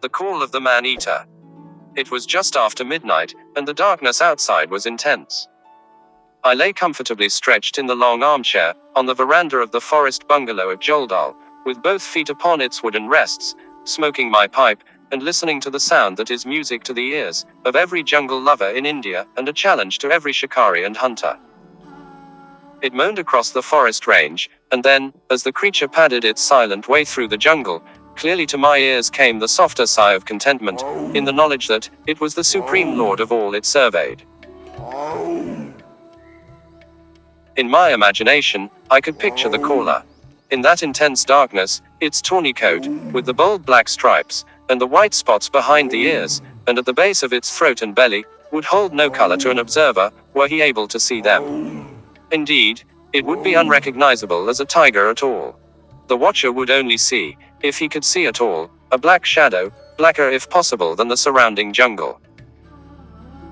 The call of the man-eater. It was just after midnight, and the darkness outside was intense. I lay comfortably stretched in the long armchair, on the veranda of the forest bungalow at Joldal, with both feet upon its wooden rests, smoking my pipe, and listening to the sound that is music to the ears of every jungle lover in India, and a challenge to every shikari and hunter. It moaned across the forest range, and then, as the creature padded its silent way through the jungle, clearly to my ears came the softer sigh of contentment, in the knowledge that it was the supreme lord of all it surveyed. In my imagination, I could picture the caller. In that intense darkness, its tawny coat, with the bold black stripes, and the white spots behind the ears, and at the base of its throat and belly, would hold no color to an observer, were he able to see them. Indeed, it would be unrecognizable as a tiger at all. The watcher would only see, if he could see at all, a black shadow, blacker if possible than the surrounding jungle.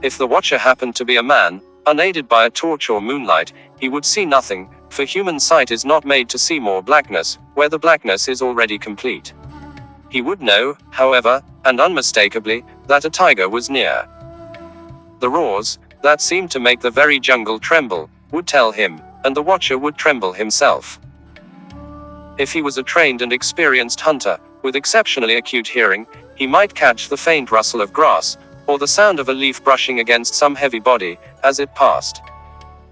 If the watcher happened to be a man, unaided by a torch or moonlight, he would see nothing, for human sight is not made to see more blackness, where the blackness is already complete. He would know, however, and unmistakably, that a tiger was near. The roars, that seemed to make the very jungle tremble, would tell him, and the watcher would tremble himself. If he was a trained and experienced hunter, with exceptionally acute hearing, he might catch the faint rustle of grass, or the sound of a leaf brushing against some heavy body, as it passed.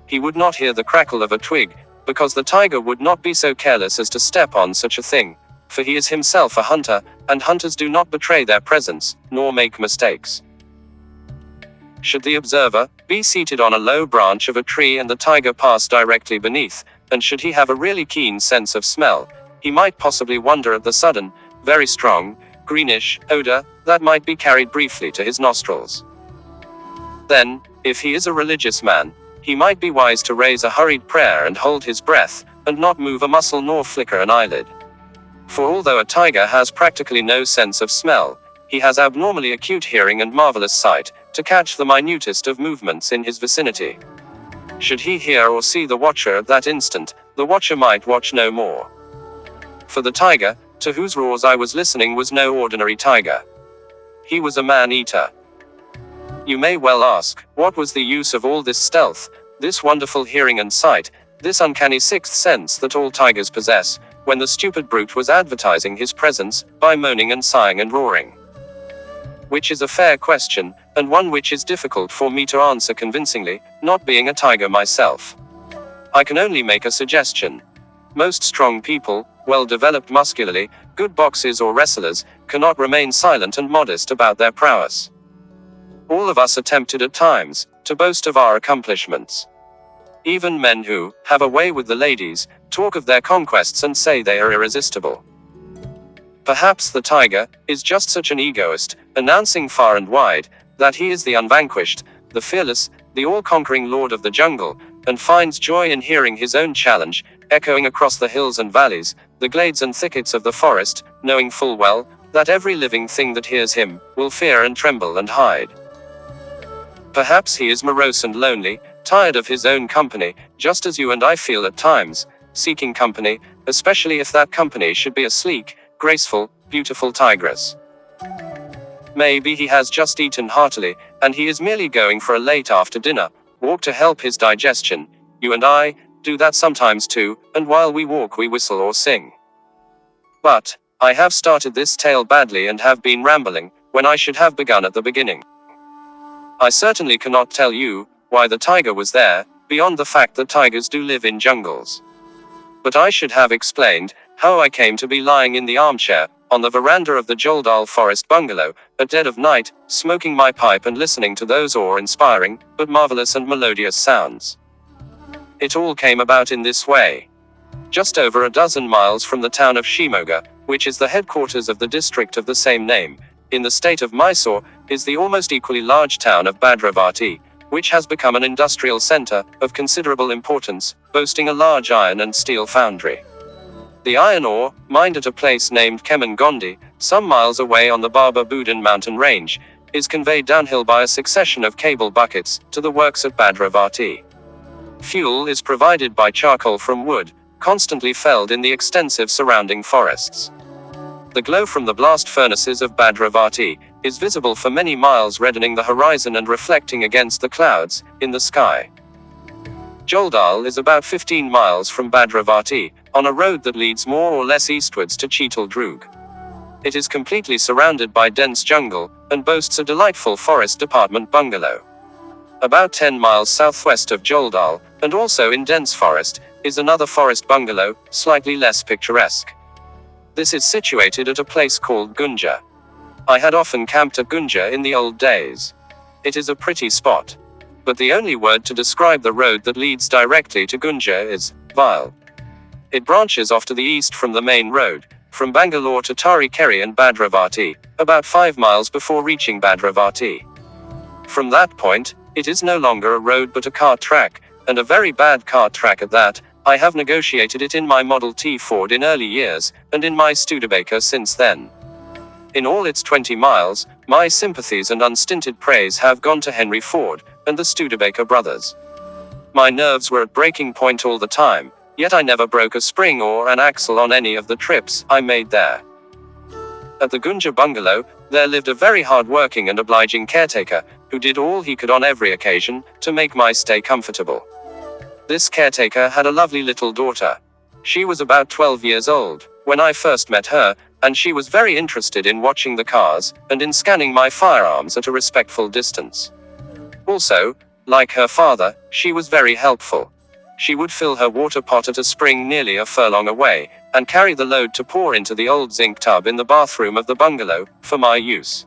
He would not hear the crackle of a twig, because the tiger would not be so careless as to step on such a thing, for he is himself a hunter, and hunters do not betray their presence, nor make mistakes. Should the observer be seated on a low branch of a tree and the tiger pass directly beneath, and should he have a really keen sense of smell, he might possibly wonder at the sudden, very strong, greenish odor that might be carried briefly to his nostrils. Then, if he is a religious man, he might be wise to raise a hurried prayer and hold his breath, and not move a muscle nor flicker an eyelid. For although a tiger has practically no sense of smell, he has abnormally acute hearing and marvelous sight, to catch the minutest of movements in his vicinity. Should he hear or see the watcher at that instant, the watcher might watch no more. For the tiger, to whose roars I was listening, was no ordinary tiger. He was a man-eater. You may well ask, what was the use of all this stealth, this wonderful hearing and sight, this uncanny sixth sense that all tigers possess, when the stupid brute was advertising his presence, by moaning and sighing and roaring? Which is a fair question, and one which is difficult for me to answer convincingly, not being a tiger myself. I can only make a suggestion. Most strong people, well developed muscularly, good boxers or wrestlers, cannot remain silent and modest about their prowess. All of us attempted at times, to boast of our accomplishments. Even men who have a way with the ladies, talk of their conquests and say they are irresistible. Perhaps the tiger is just such an egoist, announcing far and wide that he is the unvanquished, the fearless, the all-conquering lord of the jungle, and finds joy in hearing his own challenge echoing across the hills and valleys, the glades and thickets of the forest, knowing full well that every living thing that hears him will fear and tremble and hide. Perhaps he is morose and lonely, tired of his own company, just as you and I feel at times, seeking company, especially if that company should be a sleek, graceful, beautiful tigress. Maybe he has just eaten heartily, and he is merely going for a late after dinner walk to help his digestion. You and I do that sometimes too, and while we walk we whistle or sing. But I have started this tale badly and have been rambling, when I should have begun at the beginning. I certainly cannot tell you why the tiger was there, beyond the fact that tigers do live in jungles. But I should have explained how I came to be lying in the armchair, on the veranda of the Joldal forest bungalow, at dead of night, smoking my pipe and listening to those awe-inspiring, but marvelous and melodious sounds. It all came about in this way. Just over a dozen miles from the town of Shimoga, which is the headquarters of the district of the same name, in the state of Mysore, is the almost equally large town of Bhadravati, which has become an industrial center of considerable importance, boasting a large iron and steel foundry. The iron ore, mined at a place named Kemangondi, some miles away on the Baba Budan mountain range, is conveyed downhill by a succession of cable buckets to the works at Bhadravati. Fuel is provided by charcoal from wood, constantly felled in the extensive surrounding forests. The glow from the blast furnaces of Bhadravati is visible for many miles, reddening the horizon and reflecting against the clouds in the sky. Joldal is about 15 miles from Bhadravati, on a road that leads more or less eastwards to Cheetal-Drug. It is completely surrounded by dense jungle, and boasts a delightful forest department bungalow. About 10 miles southwest of Joldal, and also in dense forest, is another forest bungalow, slightly less picturesque. This is situated at a place called Gunja. I had often camped at Gunja in the old days. It is a pretty spot. But the only word to describe the road that leads directly to Gunja is vile. It branches off to the east from the main road, from Bangalore to Tarikeri and Bhadravati, about 5 miles before reaching Bhadravati. From that point, it is no longer a road but a cart track, and a very bad cart track at that. I have negotiated it in my Model T Ford in early years, and in my Studebaker since then. In all its 20 miles, my sympathies and unstinted praise have gone to Henry Ford and the Studebaker brothers. My nerves were at breaking point all the time, yet I never broke a spring or an axle on any of the trips I made there. At the Gunja bungalow, there lived a very hard-working and obliging caretaker, who did all he could on every occasion to make my stay comfortable. This caretaker had a lovely little daughter. She was about 12 years old when I first met her, and she was very interested in watching the cars, and in scanning my firearms at a respectful distance. Also, like her father, she was very helpful. She would fill her water pot at a spring nearly a furlong away, and carry the load to pour into the old zinc tub in the bathroom of the bungalow, for my use.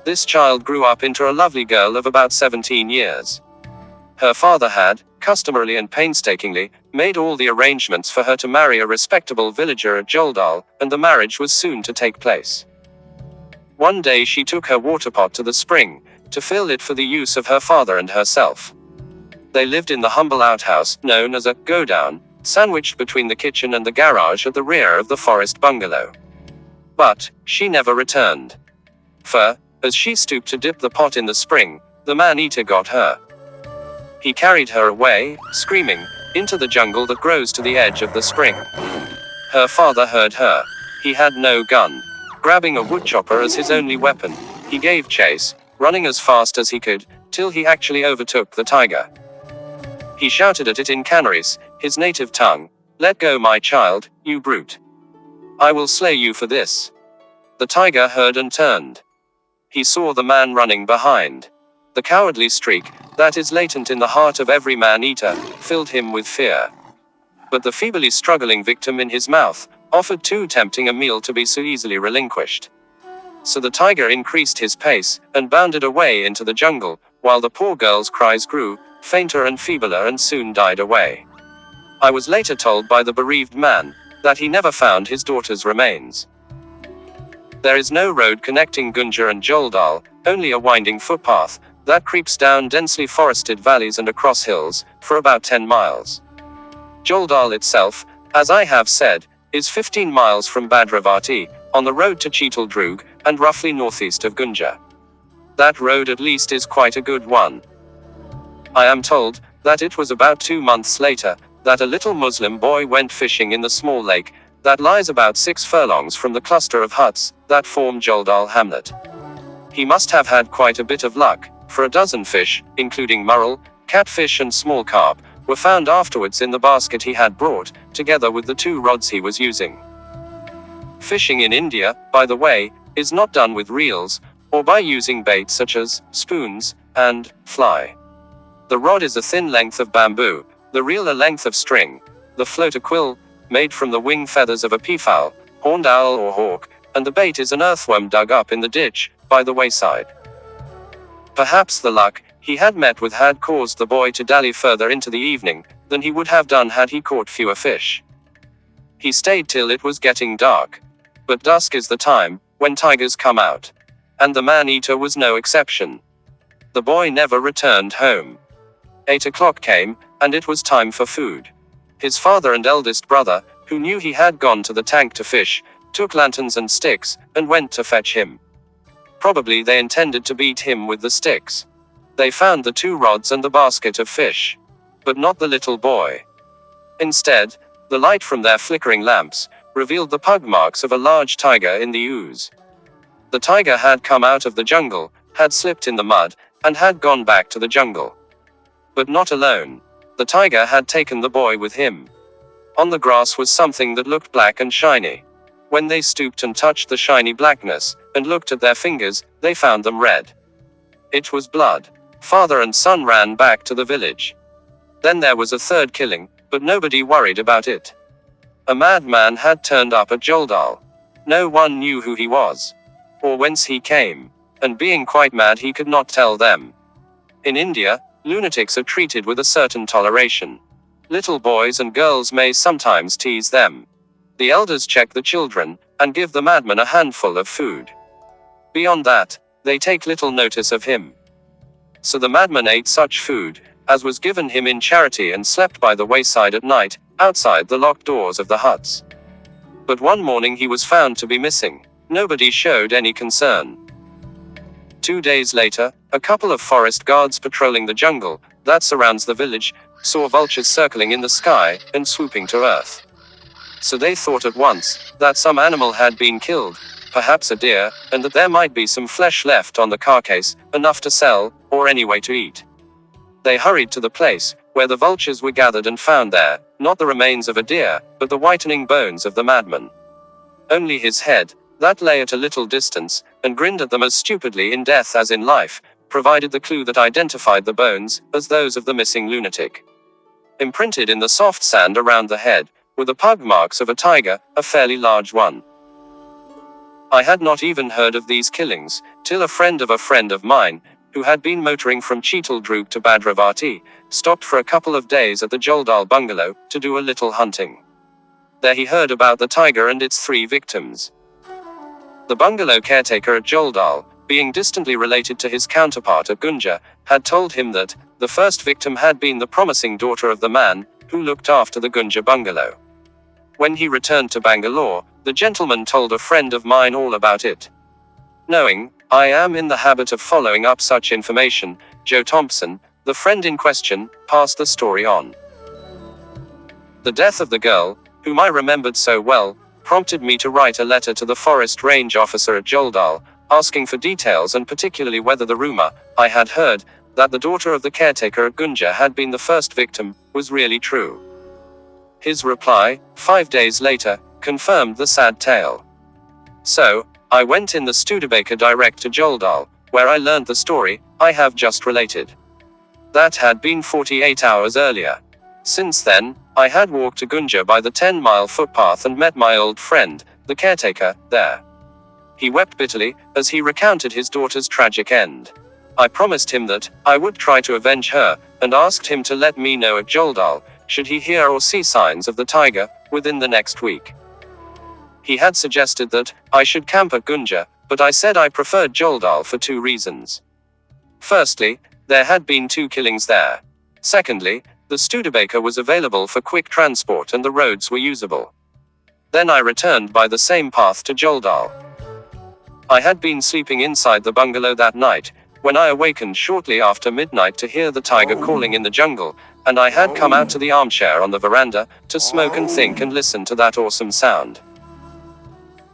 This child grew up into a lovely girl of about 17 years. Her father had, customarily and painstakingly, made all the arrangements for her to marry a respectable villager at Joldal, and the marriage was soon to take place. One day she took her water pot to the spring, to fill it for the use of her father and herself. They lived in the humble outhouse, known as a go-down, sandwiched between the kitchen and the garage at the rear of the forest bungalow. But she never returned. For, as she stooped to dip the pot in the spring, the man-eater got her. He carried her away, screaming, into the jungle that grows to the edge of the spring. Her father heard her. He had no gun. Grabbing a woodchopper as his only weapon, he gave chase, running as fast as he could, till he actually overtook the tiger. He shouted at it in Canaries, his native tongue, "Let go my child, you brute. I will slay you for this." The tiger heard and turned. He saw the man running behind. The cowardly streak, that is latent in the heart of every man-eater, filled him with fear. But the feebly struggling victim in his mouth, offered too tempting a meal to be so easily relinquished. So the tiger increased his pace, and bounded away into the jungle, while the poor girl's cries grew, fainter and feebler, and soon died away. I was later told by the bereaved man, that he never found his daughter's remains. There is no road connecting Gunja and Joldal, only a winding footpath, that creeps down densely forested valleys and across hills, for about 10 miles. Joldal itself, as I have said, is 15 miles from Bhadravati, on the road to Cheetal-Drug, and roughly northeast of Gunja. That road at least is quite a good one. I am told, that it was about 2 months later, that a little Muslim boy went fishing in the small lake, that lies about 6 furlongs from the cluster of huts, that form Joldal hamlet. He must have had quite a bit of luck, for a dozen fish, including murrel, catfish and small carp, were found afterwards in the basket he had brought, together with the 2 rods he was using. Fishing in India, by the way, is not done with reels, or by using bait such as spoons and fly. The rod is a thin length of bamboo, the reel a length of string, the float a quill, made from the wing feathers of a peafowl, horned owl or hawk, and the bait is an earthworm dug up in the ditch, by the wayside. Perhaps the luck he had met with had caused the boy to dally further into the evening, than he would have done had he caught fewer fish. He stayed till it was getting dark. But dusk is the time, when tigers come out. And the man-eater was no exception. The boy never returned home. 8 o'clock came, and it was time for food. His father and eldest brother, who knew he had gone to the tank to fish, took lanterns and sticks, and went to fetch him. Probably they intended to beat him with the sticks. They found the 2 rods and the basket of fish. But not the little boy. Instead, the light from their flickering lamps, revealed the pug marks of a large tiger in the ooze. The tiger had come out of the jungle, had slipped in the mud, and had gone back to the jungle. But not alone. The tiger had taken the boy with him. On the grass was something that looked black and shiny. When they stooped and touched the shiny blackness, and looked at their fingers, they found them red. It was blood. Father and son ran back to the village. Then there was a third killing, but nobody worried about it. A madman had turned up at Joldal. No one knew who he was, or whence he came, and being quite mad he could not tell them. In India, lunatics are treated with a certain toleration. Little boys and girls may sometimes tease them. The elders check the children, and give the madman a handful of food. Beyond that, they take little notice of him. So the madman ate such food as was given him in charity and slept by the wayside at night, outside the locked doors of the huts. But one morning he was found to be missing. Nobody showed any concern. 2 days later, a couple of forest guards patrolling the jungle that surrounds the village saw vultures circling in the sky and swooping to earth. So they thought at once that some animal had been killed, perhaps a deer, and that there might be some flesh left on the carcass, enough to sell, or anyway to eat. They hurried to the place where the vultures were gathered and found there, not the remains of a deer, but the whitening bones of the madman. Only his head, that lay at a little distance, and grinned at them as stupidly in death as in life, provided the clue that identified the bones as those of the missing lunatic. Imprinted in the soft sand around the head were the pug marks of a tiger, a fairly large one. I had not even heard of these killings, till a friend of mine, who had been motoring from Cheetal to Badravati, stopped for a couple of days at the Joldal bungalow, to do a little hunting. There he heard about the tiger and its 3 victims. The bungalow caretaker at Joldal, being distantly related to his counterpart at Gunja, had told him that the first victim had been the promising daughter of the man who looked after the Gunja bungalow. When he returned to Bangalore, the gentleman told a friend of mine all about it. Knowing I am in the habit of following up such information, Joe Thompson, the friend in question, passed the story on. The death of the girl, whom I remembered so well, prompted me to write a letter to the forest range officer at Joldal, asking for details and particularly whether the rumor I had heard that the daughter of the caretaker at Gunja had been the first victim was really true. His reply, 5 days later, confirmed the sad tale. So, I went in the Studebaker direct to Joldal, where I learned the story I have just related. That had been 48 hours earlier. Since then, I had walked to Gunja by the 10-mile footpath and met my old friend, the caretaker, there. He wept bitterly as he recounted his daughter's tragic end. I promised him that I would try to avenge her, and asked him to let me know at Joldal, should he hear or see signs of the tiger, within the next week. He had suggested that I should camp at Gunja, but I said I preferred Joldal for 2 reasons. Firstly, there had been 2 killings there. Secondly, the Studebaker was available for quick transport and the roads were usable. Then I returned by the same path to Joldal. I had been sleeping inside the bungalow that night, when I awakened shortly after midnight to hear the tiger calling in the jungle, and I had come out to the armchair on the veranda, to smoke and think and listen to that awesome sound.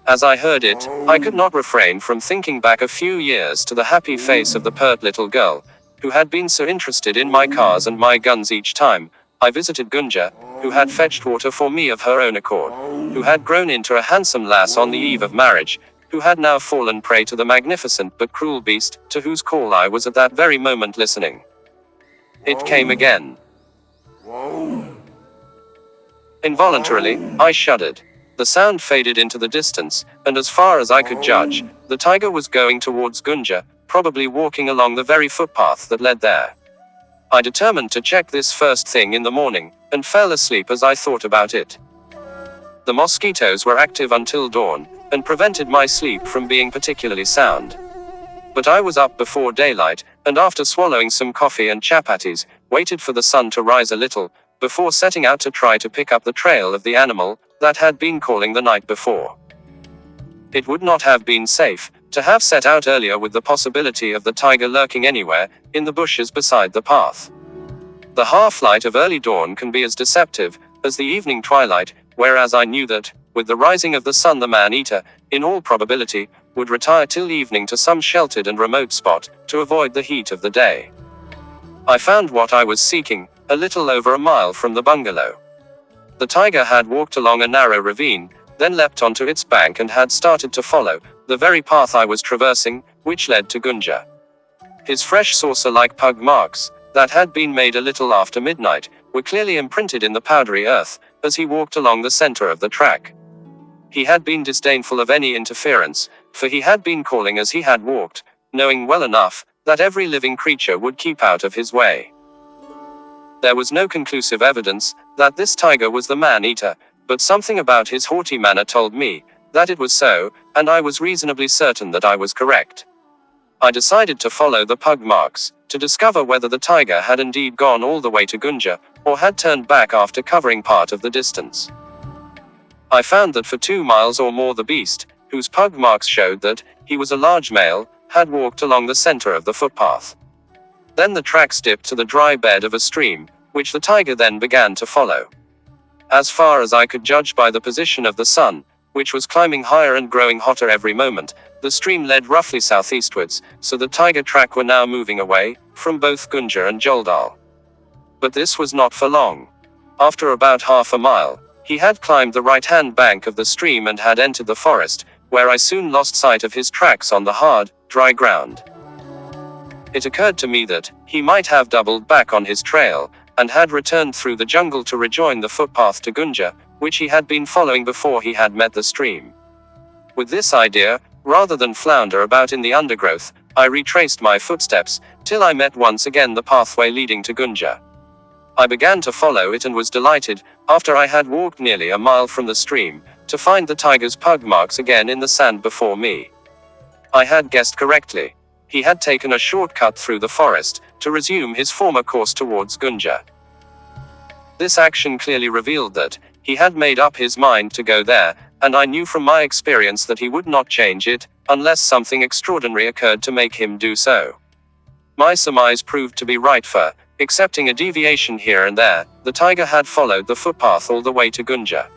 As I heard it, I could not refrain from thinking back a few years to the happy face of the pert little girl, who had been so interested in my cars and my guns each time I visited Gunja, who had fetched water for me of her own accord, who had grown into a handsome lass on the eve of marriage, who had now fallen prey to the magnificent but cruel beast, to whose call I was at that very moment listening. It came again. Involuntarily, I shuddered. The sound faded into the distance, and as far as I could judge, the tiger was going towards Gunja, probably walking along the very footpath that led there. I determined to check this first thing in the morning, and fell asleep as I thought about it. The mosquitoes were active until dawn, and prevented my sleep from being particularly sound. But I was up before daylight, and after swallowing some coffee and chapatis, waited for the sun to rise a little, before setting out to try to pick up the trail of the animal that had been calling the night before. It would not have been safe to have set out earlier with the possibility of the tiger lurking anywhere in the bushes beside the path. The half-light of early dawn can be as deceptive as the evening twilight, whereas I knew that with the rising of the sun the man-eater, in all probability, would retire till evening to some sheltered and remote spot, to avoid the heat of the day. I found what I was seeking, a little over a mile from the bungalow. The tiger had walked along a narrow ravine, then leapt onto its bank and had started to follow the very path I was traversing, which led to Gunja. His fresh saucer-like pug marks, that had been made a little after midnight, were clearly imprinted in the powdery earth, as he walked along the center of the track. He had been disdainful of any interference, for he had been calling as he had walked, knowing well enough that every living creature would keep out of his way. There was no conclusive evidence that this tiger was the man-eater, but something about his haughty manner told me that it was so, and I was reasonably certain that I was correct. I decided to follow the pug marks, to discover whether the tiger had indeed gone all the way to Gunja, or had turned back after covering part of the distance. I found that for 2 miles or more the beast, whose pug marks showed that he was a large male, had walked along the center of the footpath. Then the tracks dipped to the dry bed of a stream, which the tiger then began to follow. As far as I could judge by the position of the sun, which was climbing higher and growing hotter every moment, the stream led roughly southeastwards, so the tiger track were now moving away from both Gunja and Joldal. But this was not for long. After about half a mile, he had climbed the right-hand bank of the stream and had entered the forest, where I soon lost sight of his tracks on the hard, dry ground. It occurred to me that he might have doubled back on his trail, and had returned through the jungle to rejoin the footpath to Gunja, which he had been following before he had met the stream. With this idea, rather than flounder about in the undergrowth, I retraced my footsteps, till I met once again the pathway leading to Gunja. I began to follow it and was delighted, after I had walked nearly a mile from the stream, to find the tiger's pug marks again in the sand before me. I had guessed correctly. He had taken a shortcut through the forest, to resume his former course towards Gunja. This action clearly revealed that he had made up his mind to go there, and I knew from my experience that he would not change it, unless something extraordinary occurred to make him do so. My surmise proved to be right, for, excepting a deviation here and there, the tiger had followed the footpath all the way to Gunja.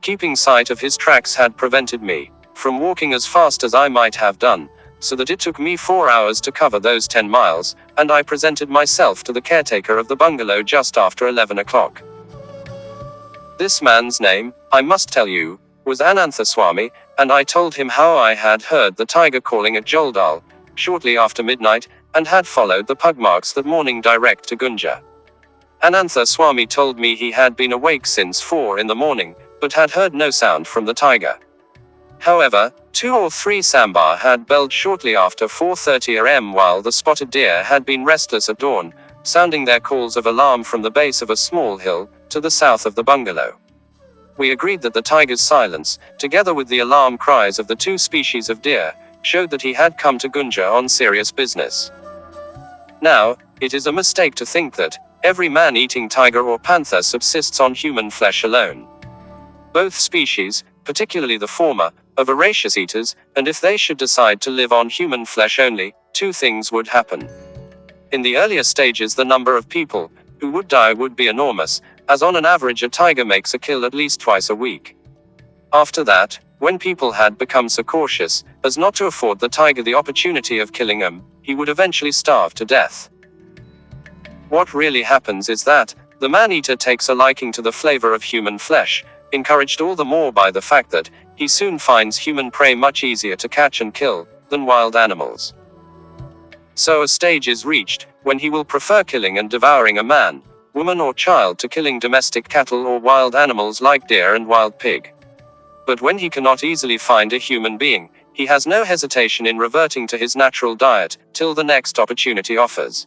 Keeping sight of his tracks had prevented me from walking as fast as I might have done, so that it took me 4 hours to cover those 10 miles, and I presented myself to the caretaker of the bungalow just after 11 o'clock. This man's name, I must tell you, was Ananthaswamy, and I told him how I had heard the tiger calling at Joldal, shortly after midnight, and had followed the pug marks that morning direct to Gunja. Ananthaswamy told me he had been awake since 4 in the morning, but had heard no sound from the tiger. However, 2 or 3 sambar had belled shortly after 4:30 am while the spotted deer had been restless at dawn, sounding their calls of alarm from the base of a small hill, to the south of the bungalow. We agreed that the tiger's silence, together with the alarm cries of the 2 species of deer, showed that he had come to Gunja on serious business. Now, it is a mistake to think that every man-eating tiger or panther subsists on human flesh alone. Both species, particularly the former, are voracious eaters, and if they should decide to live on human flesh only, 2 things would happen. In the earlier stages, the number of people who would die would be enormous, as on an average a tiger makes a kill at least twice a week. After that, when people had become so cautious as not to afford the tiger the opportunity of killing them, he would eventually starve to death. What really happens is that the man-eater takes a liking to the flavor of human flesh, encouraged all the more by the fact that he soon finds human prey much easier to catch and kill than wild animals. So a stage is reached when he will prefer killing and devouring a man, woman or child to killing domestic cattle or wild animals like deer and wild pig. But when he cannot easily find a human being, he has no hesitation in reverting to his natural diet till the next opportunity offers.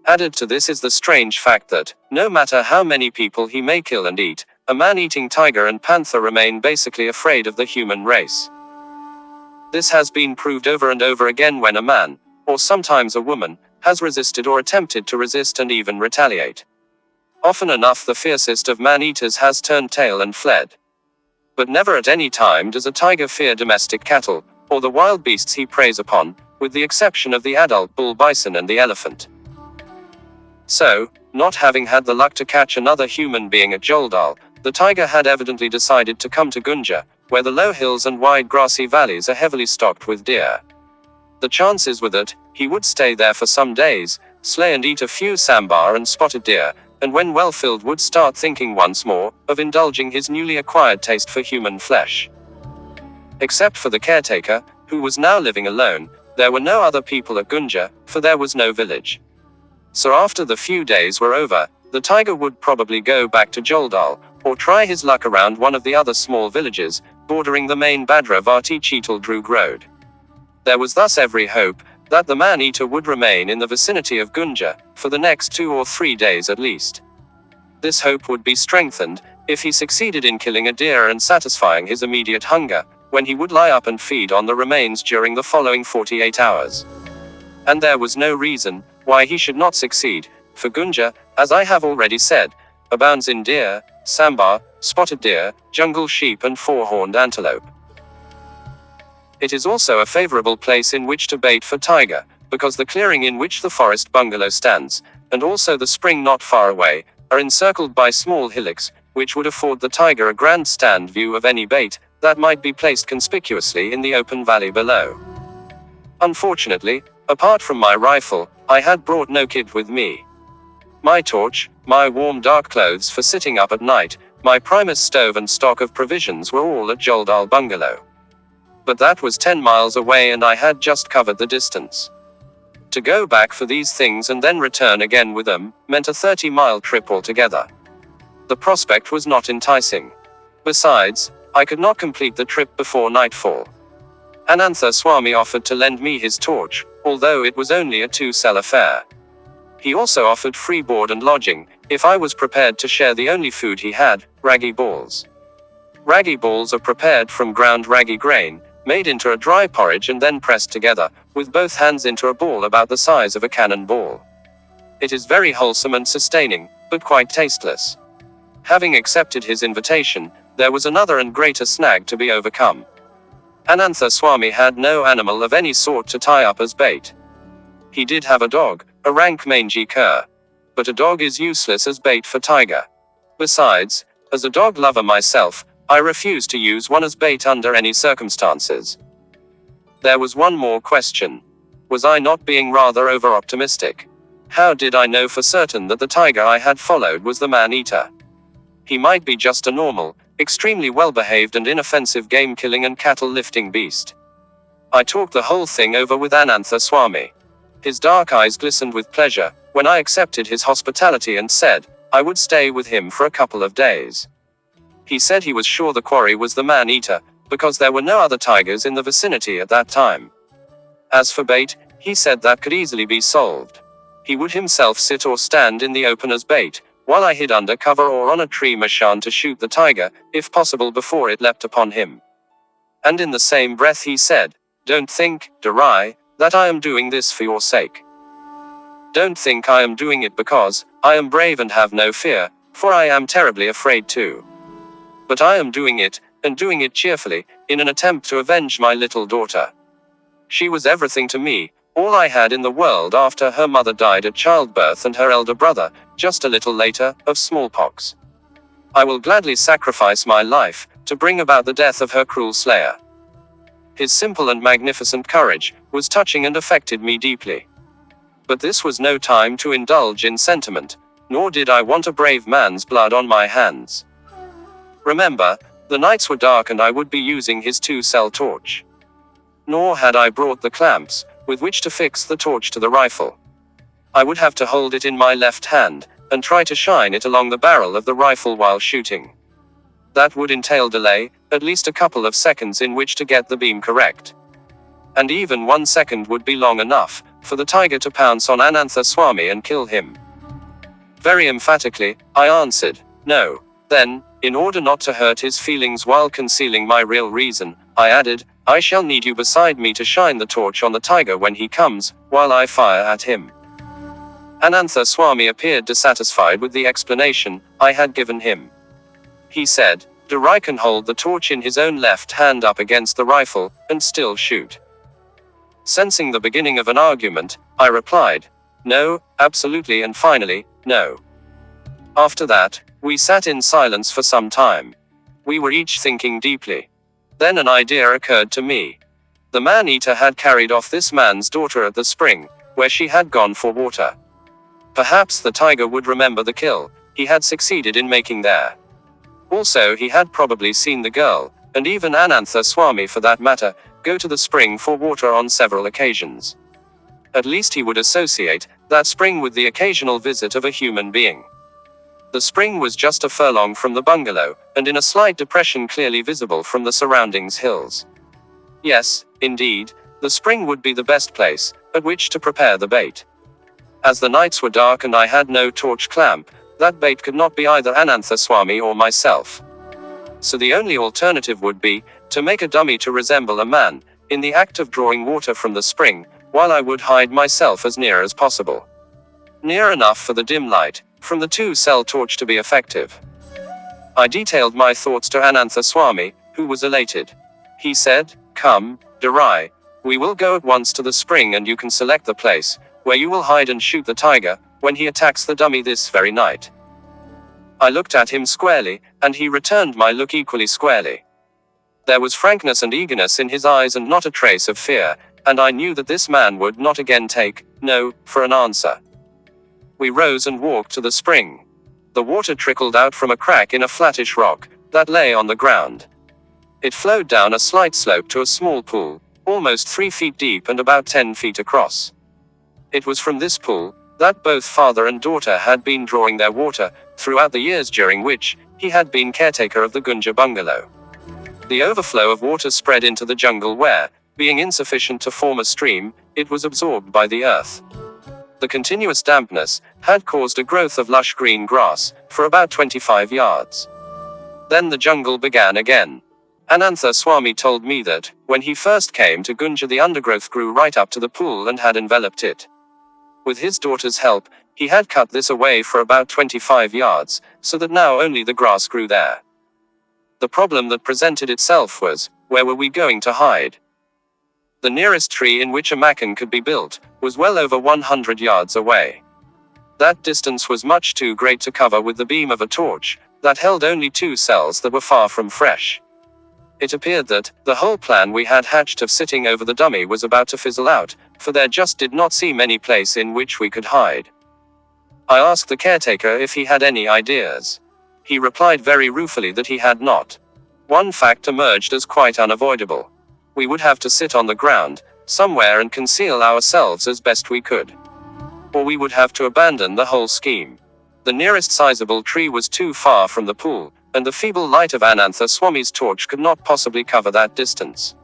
Added to this is the strange fact that, no matter how many people he may kill and eat, a man-eating tiger and panther remain basically afraid of the human race. This has been proved over and over again when a man, or sometimes a woman, has resisted or attempted to resist and even retaliate. Often enough the fiercest of man-eaters has turned tail and fled. But never at any time does a tiger fear domestic cattle, or the wild beasts he preys upon, with the exception of the adult bull bison and the elephant. So, not having had the luck to catch another human being at Joldal, the tiger had evidently decided to come to Gunja, where the low hills and wide grassy valleys are heavily stocked with deer. The chances were that he would stay there for some days, slay and eat a few sambar and spotted deer, and when well filled would start thinking once more of indulging his newly acquired taste for human flesh. Except for the caretaker, who was now living alone, there were no other people at Gunja, for there was no village. So after the few days were over, the tiger would probably go back to Joldal, or try his luck around one of the other small villages, bordering the main Badravati Cheetal Drug road. There was thus every hope that the man-eater would remain in the vicinity of Gunja, for the next 2 or 3 days at least. This hope would be strengthened if he succeeded in killing a deer and satisfying his immediate hunger, when he would lie up and feed on the remains during the following 48 hours. And there was no reason why he should not succeed, for Gunja, as I have already said, abounds in deer, sambar, spotted deer, jungle sheep and four-horned antelope. It is also a favorable place in which to bait for tiger, because the clearing in which the forest bungalow stands, and also the spring not far away, are encircled by small hillocks, which would afford the tiger a grand stand view of any bait that might be placed conspicuously in the open valley below. Unfortunately, apart from my rifle, I had brought no kit with me. My torch, my warm dark clothes for sitting up at night, my Primus stove and stock of provisions were all at Joldal bungalow. But that was 10 miles away and I had just covered the distance. To go back for these things and then return again with them, meant a 30-mile trip altogether. The prospect was not enticing. Besides, I could not complete the trip before nightfall. Anantha Swami offered to lend me his torch, although it was only a 2-cell affair. He also offered free board and lodging, if I was prepared to share the only food he had, ragi balls. Ragi balls are prepared from ground ragi grain, made into a dry porridge and then pressed together, with both hands into a ball about the size of a cannon ball. It is very wholesome and sustaining, but quite tasteless. Having accepted his invitation, there was another and greater snag to be overcome. Anantha Swami had no animal of any sort to tie up as bait. He did have a dog, a rank mangy cur. But a dog is useless as bait for tiger. Besides, as a dog lover myself, I refused to use one as bait under any circumstances. There was one more question. Was I not being rather over-optimistic? How did I know for certain that the tiger I had followed was the man-eater? He might be just a normal, extremely well-behaved and inoffensive game-killing and cattle-lifting beast. I talked the whole thing over with Anantha Swami. His dark eyes glistened with pleasure when I accepted his hospitality and said I would stay with him for a couple of days. He said he was sure the quarry was the man-eater, because there were no other tigers in the vicinity at that time. As for bait, he said that could easily be solved. He would himself sit or stand in the open as bait, while I hid under cover or on a tree mashan to shoot the tiger, if possible before it leapt upon him. And in the same breath he said, "Don't think, Darai, that I am doing this for your sake. Don't think I am doing it because I am brave and have no fear, for I am terribly afraid too. But I am doing it, and doing it cheerfully, in an attempt to avenge my little daughter. She was everything to me, all I had in the world after her mother died at childbirth and her elder brother, just a little later, of smallpox. I will gladly sacrifice my life to bring about the death of her cruel slayer." His simple and magnificent courage was touching and affected me deeply. But this was no time to indulge in sentiment, nor did I want a brave man's blood on my hands. Remember, the nights were dark and I would be using his 2-cell torch. Nor had I brought the clamps with which to fix the torch to the rifle. I would have to hold it in my left hand and try to shine it along the barrel of the rifle while shooting. That would entail delay, at least a couple of seconds in which to get the beam correct. And even 1 second would be long enough for the tiger to pounce on Anantha Swami and kill him. Very emphatically, I answered, "No." Then, in order not to hurt his feelings while concealing my real reason, I added, "I shall need you beside me to shine the torch on the tiger when he comes, while I fire at him." Anantha Swami appeared dissatisfied with the explanation I had given him. He said, "Darai can hold the torch in his own left hand up against the rifle, and still shoot." Sensing the beginning of an argument, I replied, "No, absolutely and finally, no." After that, We sat in silence for some time. We were each thinking deeply. Then an idea occurred to me. The man-eater had carried off this man's daughter at the spring, where she had gone for water. Perhaps the tiger would remember the kill he had succeeded in making there. Also, he had probably seen the girl, and even Anantha Swami for that matter, go to the spring for water on several occasions. At least he would associate that spring with the occasional visit of a human being. The spring was just a furlong from the bungalow, and in a slight depression clearly visible from the surroundings hills. Yes, indeed, the spring would be the best place at which to prepare the bait. As the nights were dark and I had no torch clamp, that bait could not be either Anantha Swami or myself. So the only alternative would be to make a dummy to resemble a man, in the act of drawing water from the spring, while I would hide myself as near as possible. Near enough for the dim light from the 2-cell torch to be effective. I detailed my thoughts to Anantha Swami, who was elated. He said, "Come, Durai, we will go at once to the spring and you can select the place where you will hide and shoot the tiger when he attacks the dummy this very night." I looked at him squarely, and he returned my look equally squarely. There was frankness and eagerness in his eyes and not a trace of fear, and I knew that this man would not again take no for an answer. We rose and walked to the spring. The water trickled out from a crack in a flattish rock that lay on the ground. It flowed down a slight slope to a small pool, almost 3 feet deep and about 10 feet across. It was from this pool that both father and daughter had been drawing their water throughout the years during which he had been caretaker of the Gunja bungalow. The overflow of water spread into the jungle where, being insufficient to form a stream, it was absorbed by the earth. The continuous dampness had caused a growth of lush green grass for about 25 yards. Then the jungle began again. Anantha Swami told me that, when he first came to Gunja, the undergrowth grew right up to the pool and had enveloped it. With his daughter's help, he had cut this away for about 25 yards, so that now only the grass grew there. The problem that presented itself was, where were we going to hide? The nearest tree in which a makan could be built was well over 100 yards away. That distance was much too great to cover with the beam of a torch that held only 2 cells that were far from fresh. It appeared that the whole plan we had hatched of sitting over the dummy was about to fizzle out, for there just did not seem any place in which we could hide. I asked the caretaker if he had any ideas. He replied very ruefully that he had not. One fact emerged as quite unavoidable. We would have to sit on the ground somewhere and conceal ourselves as best we could. Or we would have to abandon the whole scheme. The nearest sizable tree was too far from the pool, and the feeble light of Anantha Swami's torch could not possibly cover that distance.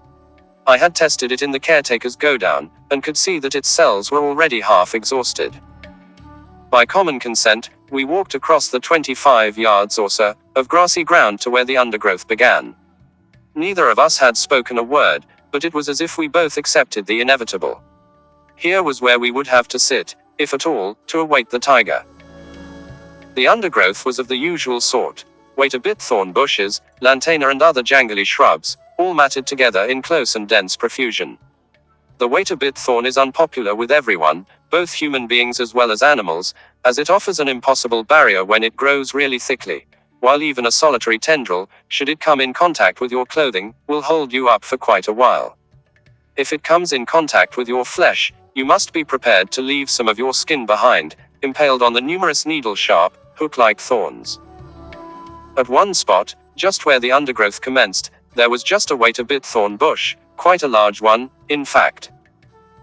I had tested it in the caretaker's godown, and could see that its cells were already half exhausted. By common consent, we walked across the 25 yards or so of grassy ground to where the undergrowth began. Neither of us had spoken a word, but it was as if we both accepted the inevitable. Here was where we would have to sit, if at all, to await the tiger. The undergrowth was of the usual sort. Wait-a-bit thorn bushes, lantana and other jangly shrubs, all matted together in close and dense profusion. The wait-a-bit thorn is unpopular with everyone, both human beings as well as animals, as it offers an impossible barrier when it grows really thickly, while even a solitary tendril, should it come in contact with your clothing, will hold you up for quite a while. If it comes in contact with your flesh, you must be prepared to leave some of your skin behind, impaled on the numerous needle-sharp, hook-like thorns. At one spot, just where the undergrowth commenced, there was just a wait-a-bit thorn bush, quite a large one, in fact.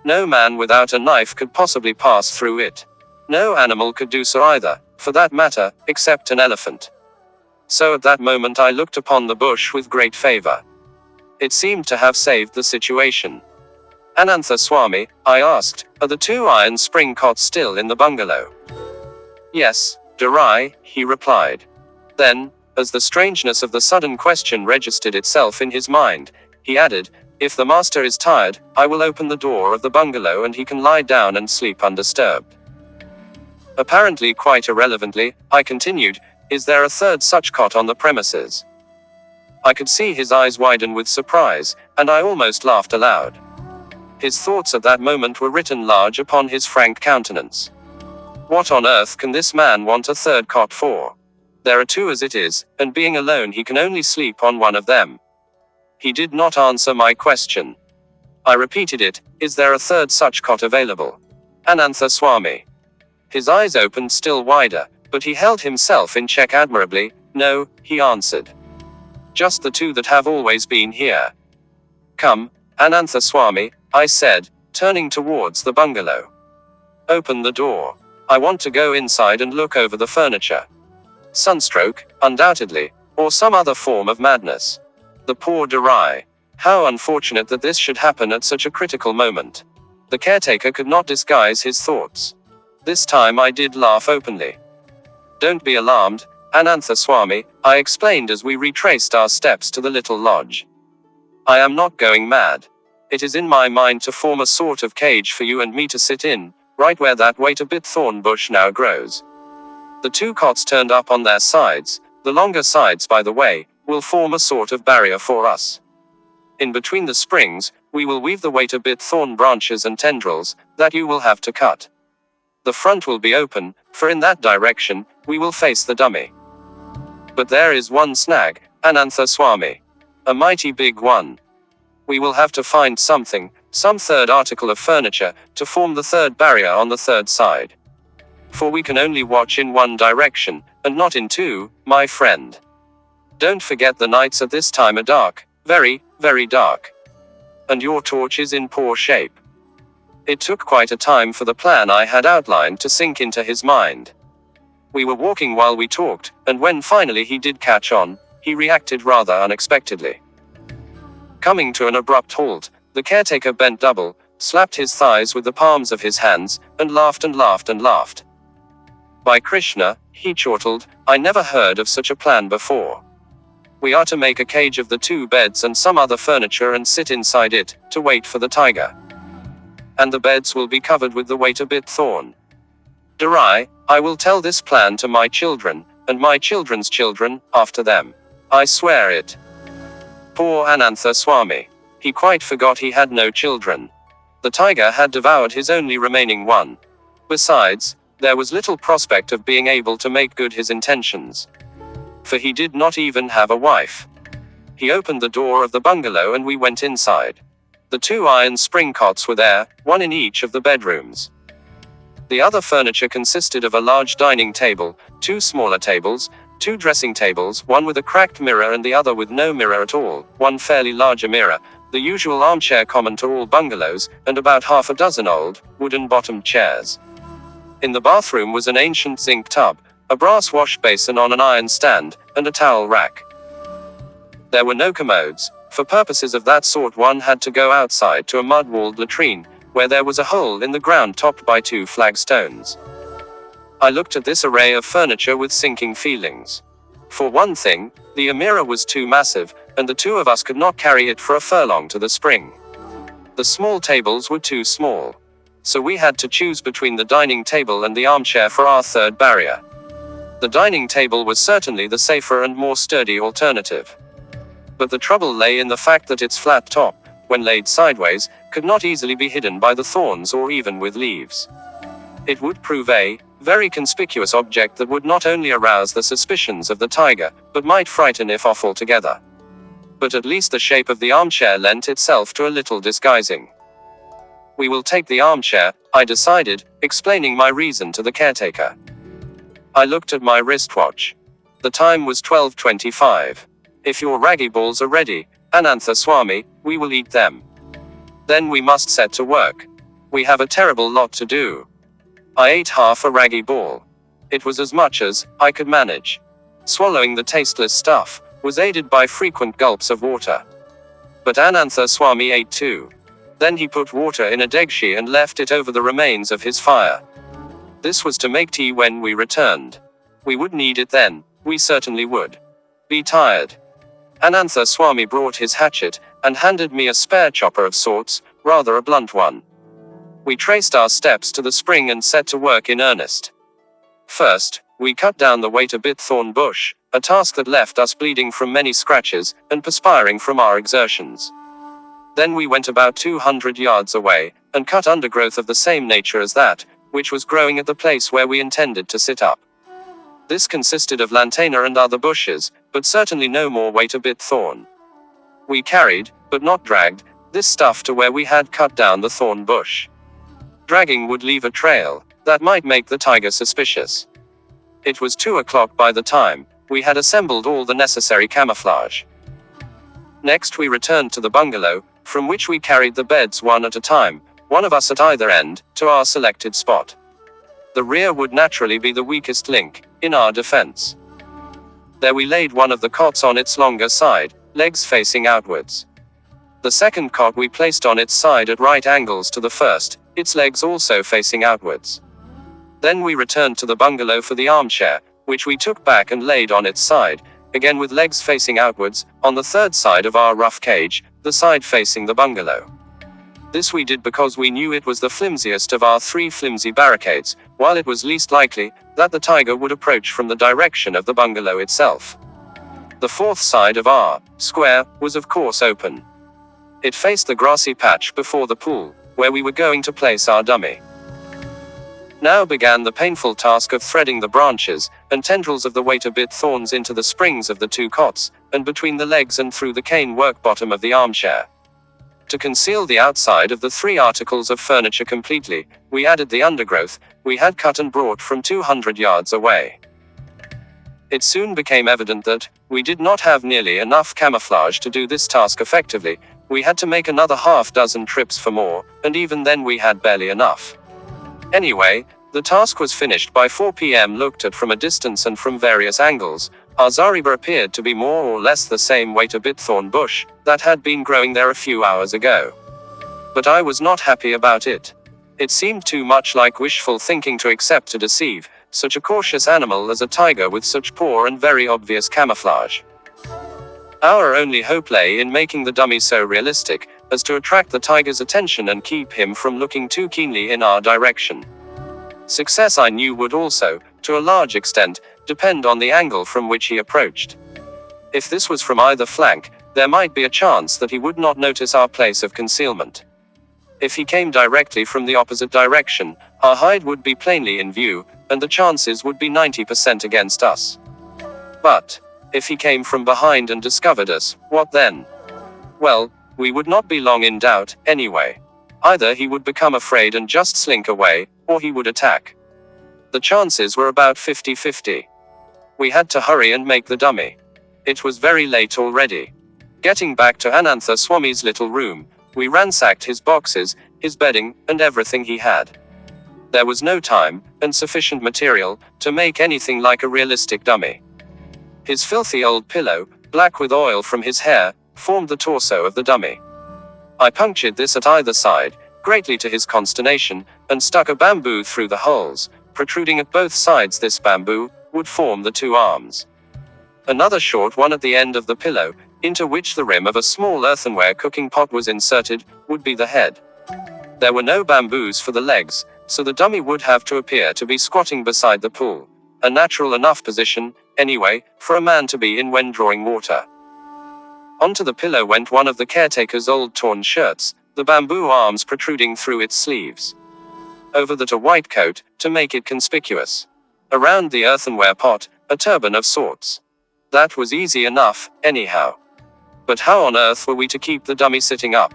No man without a knife could possibly pass through it. No animal could do so either, for that matter, except an elephant. So at that moment I looked upon the bush with great favor. It seemed to have saved the situation. Anantha Swami, I asked, are the 2 iron spring cots still in the bungalow? Yes, Durai, he replied. Then, as the strangeness of the sudden question registered itself in his mind, he added, if the master is tired, I will open the door of the bungalow and he can lie down and sleep undisturbed. Apparently quite irrelevantly, I continued, is there a 3rd such cot on the premises? I could see his eyes widen with surprise, and I almost laughed aloud. His thoughts at that moment were written large upon his frank countenance. What on earth can this man want a 3rd cot for? There are two as it is, and being alone he can only sleep on one of them. He did not answer my question. I repeated it, is there a third such cot available? Anantha Swami. His eyes opened still wider, but he held himself in check admirably. No, he answered. Just the two that have always been here. Come, Anantha Swami, I said, turning towards the bungalow. Open the door. I want to go inside and look over the furniture. Sunstroke, undoubtedly, or some other form of madness. The poor Darai. How unfortunate that this should happen at such a critical moment. The caretaker could not disguise his thoughts. This time I did laugh openly. Don't be alarmed, Anantha Swami, I explained as we retraced our steps to the little lodge. I am not going mad. It is in my mind to form a sort of cage for you and me to sit in, right where that wait-a-bit thorn bush now grows. The two cots turned up on their sides, the longer sides by the way, will form a sort of barrier for us. In between the springs, we will weave the wait-a-bit thorn branches and tendrils, that you will have to cut. The front will be open, for in that direction, we will face the dummy. But there is one snag, Anantha Swami. A mighty big one. We will have to find something, some third article of furniture, to form the third barrier on the third side. For we can only watch in one direction, and not in two, my friend. Don't forget the nights at this time are dark, very, very dark. And your torch is in poor shape. It took quite a time for the plan I had outlined to sink into his mind. We were walking while we talked, and when finally he did catch on, he reacted rather unexpectedly. Coming to an abrupt halt, the caretaker bent double, slapped his thighs with the palms of his hands, and laughed and laughed and laughed. By Krishna, he chortled, I never heard of such a plan before. We are to make a cage of the two beds and some other furniture and sit inside it, to wait for the tiger. And the beds will be covered with the wait-a-bit thorn. Darai, I will tell this plan to my children, and my children's children, after them. I swear it. Poor Anantha Swami. He quite forgot he had no children. The tiger had devoured his only remaining one. Besides, there was little prospect of being able to make good his intentions. For he did not even have a wife. He opened the door of the bungalow and we went inside. The two iron spring cots were there, one in each of the bedrooms. The other furniture consisted of a large dining table, two smaller tables, two dressing tables, one with a cracked mirror and the other with no mirror at all, one fairly larger mirror, the usual armchair common to all bungalows, and about half a dozen old, wooden-bottomed chairs. In the bathroom was an ancient zinc tub, a brass wash basin on an iron stand, and a towel rack. There were no commodes. For purposes of that sort one had to go outside to a mud-walled latrine, where there was a hole in the ground topped by two flagstones. I looked at this array of furniture with sinking feelings. For one thing, the mirror was too massive, and the two of us could not carry it for a furlong to the spring. The small tables were too small. So we had to choose between the dining table and the armchair for our third barrier. The dining table was certainly the safer and more sturdy alternative. But the trouble lay in the fact that its flat top, when laid sideways, could not easily be hidden by the thorns or even with leaves. It would prove a very conspicuous object that would not only arouse the suspicions of the tiger, but might frighten it off altogether. But at least the shape of the armchair lent itself to a little disguising. We will take the armchair, I decided, explaining my reason to the caretaker. I looked at my wristwatch. The time was 12:25. If your raggy balls are ready, Anantha Swami, we will eat them. Then we must set to work. We have a terrible lot to do. I ate half a raggy ball. It was as much as I could manage. Swallowing the tasteless stuff was aided by frequent gulps of water. But Anantha Swami ate too. Then he put water in a degshi and left it over the remains of his fire. This was to make tea when we returned. We would need it then, we certainly would. Be tired. Anantha Swami brought his hatchet, and handed me a spare chopper of sorts, rather a blunt one. We traced our steps to the spring and set to work in earnest. First, we cut down the wait-a-bit thorn bush, a task that left us bleeding from many scratches, and perspiring from our exertions. Then we went about 200 yards away, and cut undergrowth of the same nature as that, which was growing at the place where we intended to sit up. This consisted of lantana and other bushes, but certainly no more weight a bit thorn. We carried, but not dragged, this stuff to where we had cut down the thorn bush. Dragging would leave a trail that might make the tiger suspicious. It was 2 o'clock by the time we had assembled all the necessary camouflage. Next we returned to the bungalow, from which we carried the beds one at a time, one of us at either end, to our selected spot. The rear would naturally be the weakest link in our defense. There we laid one of the cots on its longer side, legs facing outwards. The second cot we placed on its side at right angles to the first, its legs also facing outwards. Then we returned to the bungalow for the armchair, which we took back and laid on its side, again with legs facing outwards, on the third side of our rough cage, the side facing the bungalow. This we did because we knew it was the flimsiest of our 3 flimsy barricades, while it was least likely that the tiger would approach from the direction of the bungalow itself. The fourth side of our square was of course open. It faced the grassy patch before the pool, where we were going to place our dummy. Now began the painful task of threading the branches and tendrils of the wait-a-bit thorns into the springs of the 2 cots, and between the legs and through the cane work bottom of the armchair. To conceal the outside of the 3 articles of furniture completely, we added the undergrowth we had cut and brought from 200 yards away. It soon became evident that we did not have nearly enough camouflage to do this task effectively. We had to make another half-dozen trips for more, and even then we had barely enough. Anyway, the task was finished by 4 p.m. Looked at from a distance and from various angles, our zareba appeared to be more or less the same wait-a-bit thorn bush that had been growing there a few hours ago. But I was not happy about it. It seemed too much like wishful thinking to accept to deceive such a cautious animal as a tiger with such poor and very obvious camouflage. Our only hope lay in making the dummy so realistic as to attract the tiger's attention and keep him from looking too keenly in our direction. Success I knew would also, to a large extent, depend on the angle from which he approached. If this was from either flank, there might be a chance that he would not notice our place of concealment. If he came directly from the opposite direction, our hide would be plainly in view, and the chances would be 90% against us. But if he came from behind and discovered us, what then? Well, we would not be long in doubt, anyway. Either he would become afraid and just slink away, or he would attack. The chances were about 50-50. We had to hurry and make the dummy. It was very late already. Getting back to Anantha Swami's little room, we ransacked his boxes, his bedding, and everything he had. There was no time, and sufficient material, to make anything like a realistic dummy. His filthy old pillow, black with oil from his hair, formed the torso of the dummy. I punctured this at either side, greatly to his consternation, and stuck a bamboo through the holes. Protruding at both sides, this bamboo would form the 2 arms. Another short one at the end of the pillow, into which the rim of a small earthenware cooking pot was inserted, would be the head. There were no bamboos for the legs, so the dummy would have to appear to be squatting beside the pool. A natural enough position, anyway, for a man to be in when drawing water. Onto the pillow went one of the caretaker's old torn shirts, the bamboo arms protruding through its sleeves. Over that a white coat, to make it conspicuous. Around the earthenware pot, a turban of sorts. That was easy enough, anyhow. But how on earth were we to keep the dummy sitting up?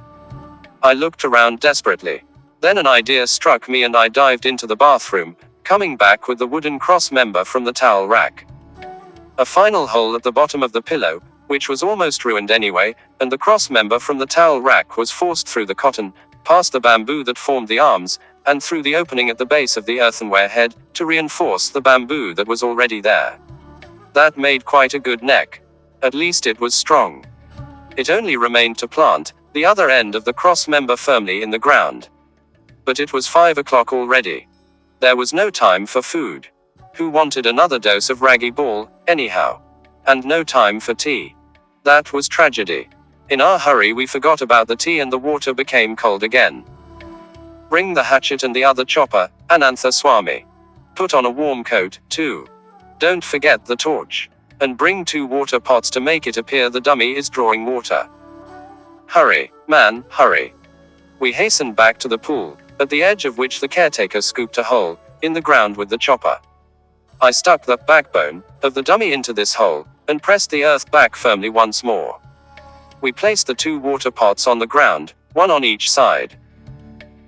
I looked around desperately. Then an idea struck me and I dived into the bathroom, coming back with the wooden cross member from the towel rack. A final hole at the bottom of the pillow, which was almost ruined anyway, and the cross member from the towel rack was forced through the cotton, past the bamboo that formed the arms, and through the opening at the base of the earthenware head, to reinforce the bamboo that was already there. That made quite a good neck. At least it was strong. It only remained to plant the other end of the cross member firmly in the ground. But it was 5 o'clock already. There was no time for food. Who wanted another dose of raggy ball, anyhow? And no time for tea. That was tragedy. In our hurry we forgot about the tea and the water became cold again. Bring the hatchet and the other chopper, Anantha Swami. Put on a warm coat, too. Don't forget the torch. And bring 2 water pots to make it appear the dummy is drawing water. Hurry, man, hurry. We hastened back to the pool, at the edge of which the caretaker scooped a hole in the ground with the chopper. I stuck the backbone of the dummy into this hole, and pressed the earth back firmly once more. We placed the 2 water pots on the ground, one on each side.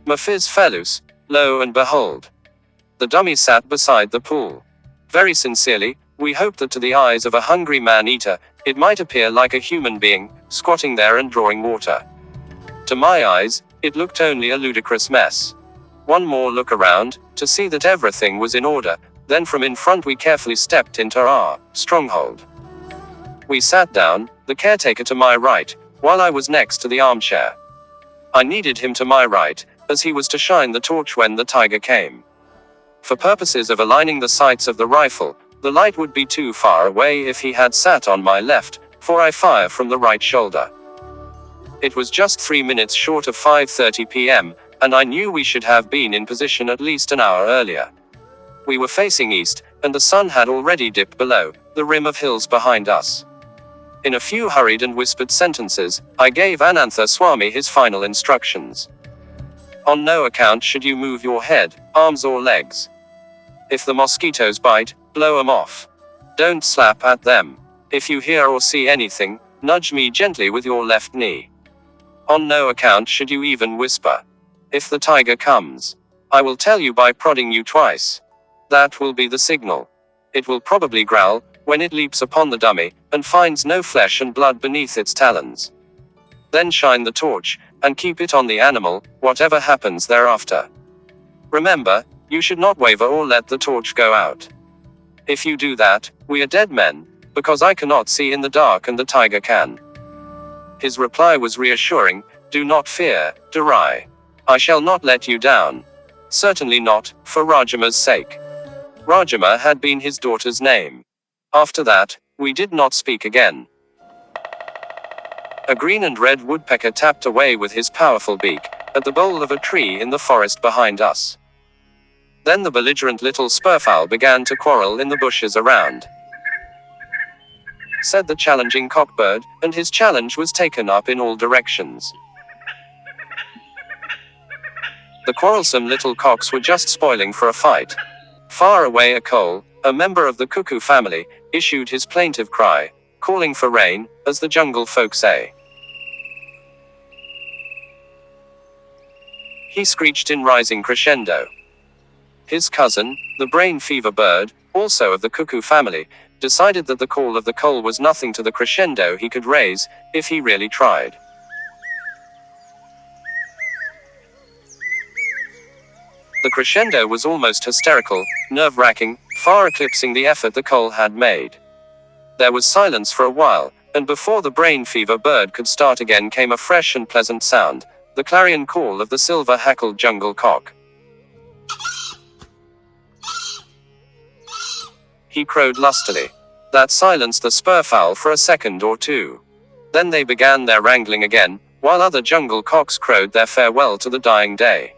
My fizz fell loose, lo and behold. The dummy sat beside the pool. Very sincerely, we hoped that to the eyes of a hungry man-eater, it might appear like a human being, squatting there and drawing water. To my eyes, it looked only a ludicrous mess. One more look around, to see that everything was in order, then from in front we carefully stepped into our stronghold. We sat down, the caretaker to my right, while I was next to the armchair. I needed him to my right, as he was to shine the torch when the tiger came. For purposes of aligning the sights of the rifle, the light would be too far away if he had sat on my left, for I fire from the right shoulder. It was just 3 minutes short of 5:30 p.m., and I knew we should have been in position at least an hour earlier. We were facing east, and the sun had already dipped below the rim of hills behind us. In a few hurried and whispered sentences, I gave Anantha Swami his final instructions. On no account should you move your head, arms or legs. If the mosquitoes bite, blow 'em off. Don't slap at them. If you hear or see anything, nudge me gently with your left knee. On no account should you even whisper. If the tiger comes, I will tell you by prodding you twice. That will be the signal. It will probably growl when it leaps upon the dummy, and finds no flesh and blood beneath its talons. Then shine the torch, and keep it on the animal, whatever happens thereafter. Remember, you should not waver or let the torch go out. If you do that, we are dead men, because I cannot see in the dark and the tiger can. His reply was reassuring, do not fear, Durai. I shall not let you down. Certainly not, for Rajama's sake. Rajama had been his daughter's name. After that, we did not speak again. A green and red woodpecker tapped away with his powerful beak at the bole of a tree in the forest behind us. Then the belligerent little spurfowl began to quarrel in the bushes around. Said the challenging cockbird, and his challenge was taken up in all directions. The quarrelsome little cocks were just spoiling for a fight. Far away a coal, a member of the cuckoo family, issued his plaintive cry, calling for rain, as the jungle folk say. He screeched in rising crescendo. His cousin, the brain fever bird, also of the cuckoo family, decided that the call of the coal was nothing to the crescendo he could raise, if he really tried. The crescendo was almost hysterical, nerve-wracking, far eclipsing the effort the coal had made. There was silence for a while, and before the brain fever bird could start again came a fresh and pleasant sound, the clarion call of the silver-hackled jungle cock. He crowed lustily. That silenced the spurfowl for a second or two. Then they began their wrangling again, while other jungle cocks crowed their farewell to the dying day.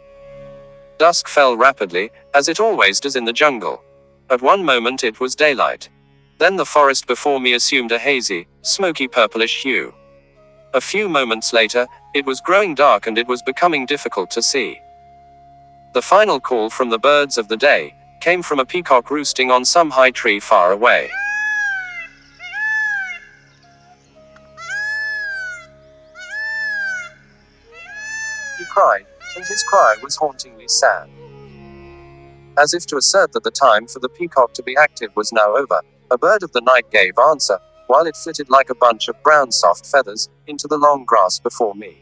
Dusk fell rapidly, as it always does in the jungle. At one moment it was daylight. Then the forest before me assumed a hazy, smoky purplish hue. A few moments later, it was growing dark and it was becoming difficult to see. The final call from the birds of the day came from a peacock roosting on some high tree far away. He cried, and his cry was hauntingly sad. As if to assert that the time for the peacock to be active was now over, a bird of the night gave answer, while it flitted like a bunch of brown soft feathers, into the long grass before me.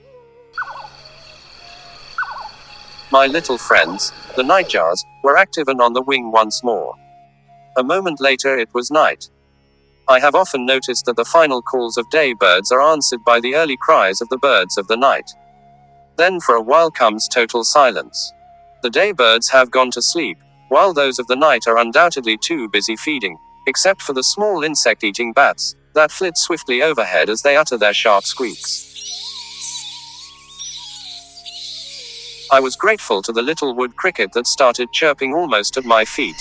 My little friends, the Ijaz, were active and on the wing once more. A moment later it was night. I have often noticed that the final calls of day birds are answered by the early cries of the birds of the night. Then for a while comes total silence. The day birds have gone to sleep, while those of the night are undoubtedly too busy feeding, except for the small insect-eating bats that flit swiftly overhead as they utter their sharp squeaks. I was grateful to the little wood cricket that started chirping almost at my feet.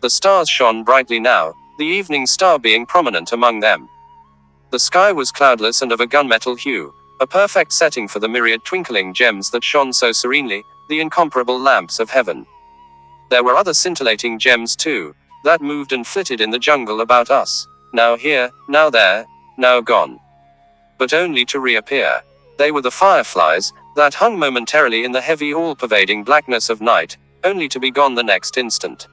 The stars shone brightly now, the evening star being prominent among them. The sky was cloudless and of a gunmetal hue, a perfect setting for the myriad twinkling gems that shone so serenely, the incomparable lamps of heaven. There were other scintillating gems too, that moved and flitted in the jungle about us. Now here, now there, now gone. But only to reappear. They were the fireflies, that hung momentarily in the heavy all-pervading blackness of night, only to be gone the next instant.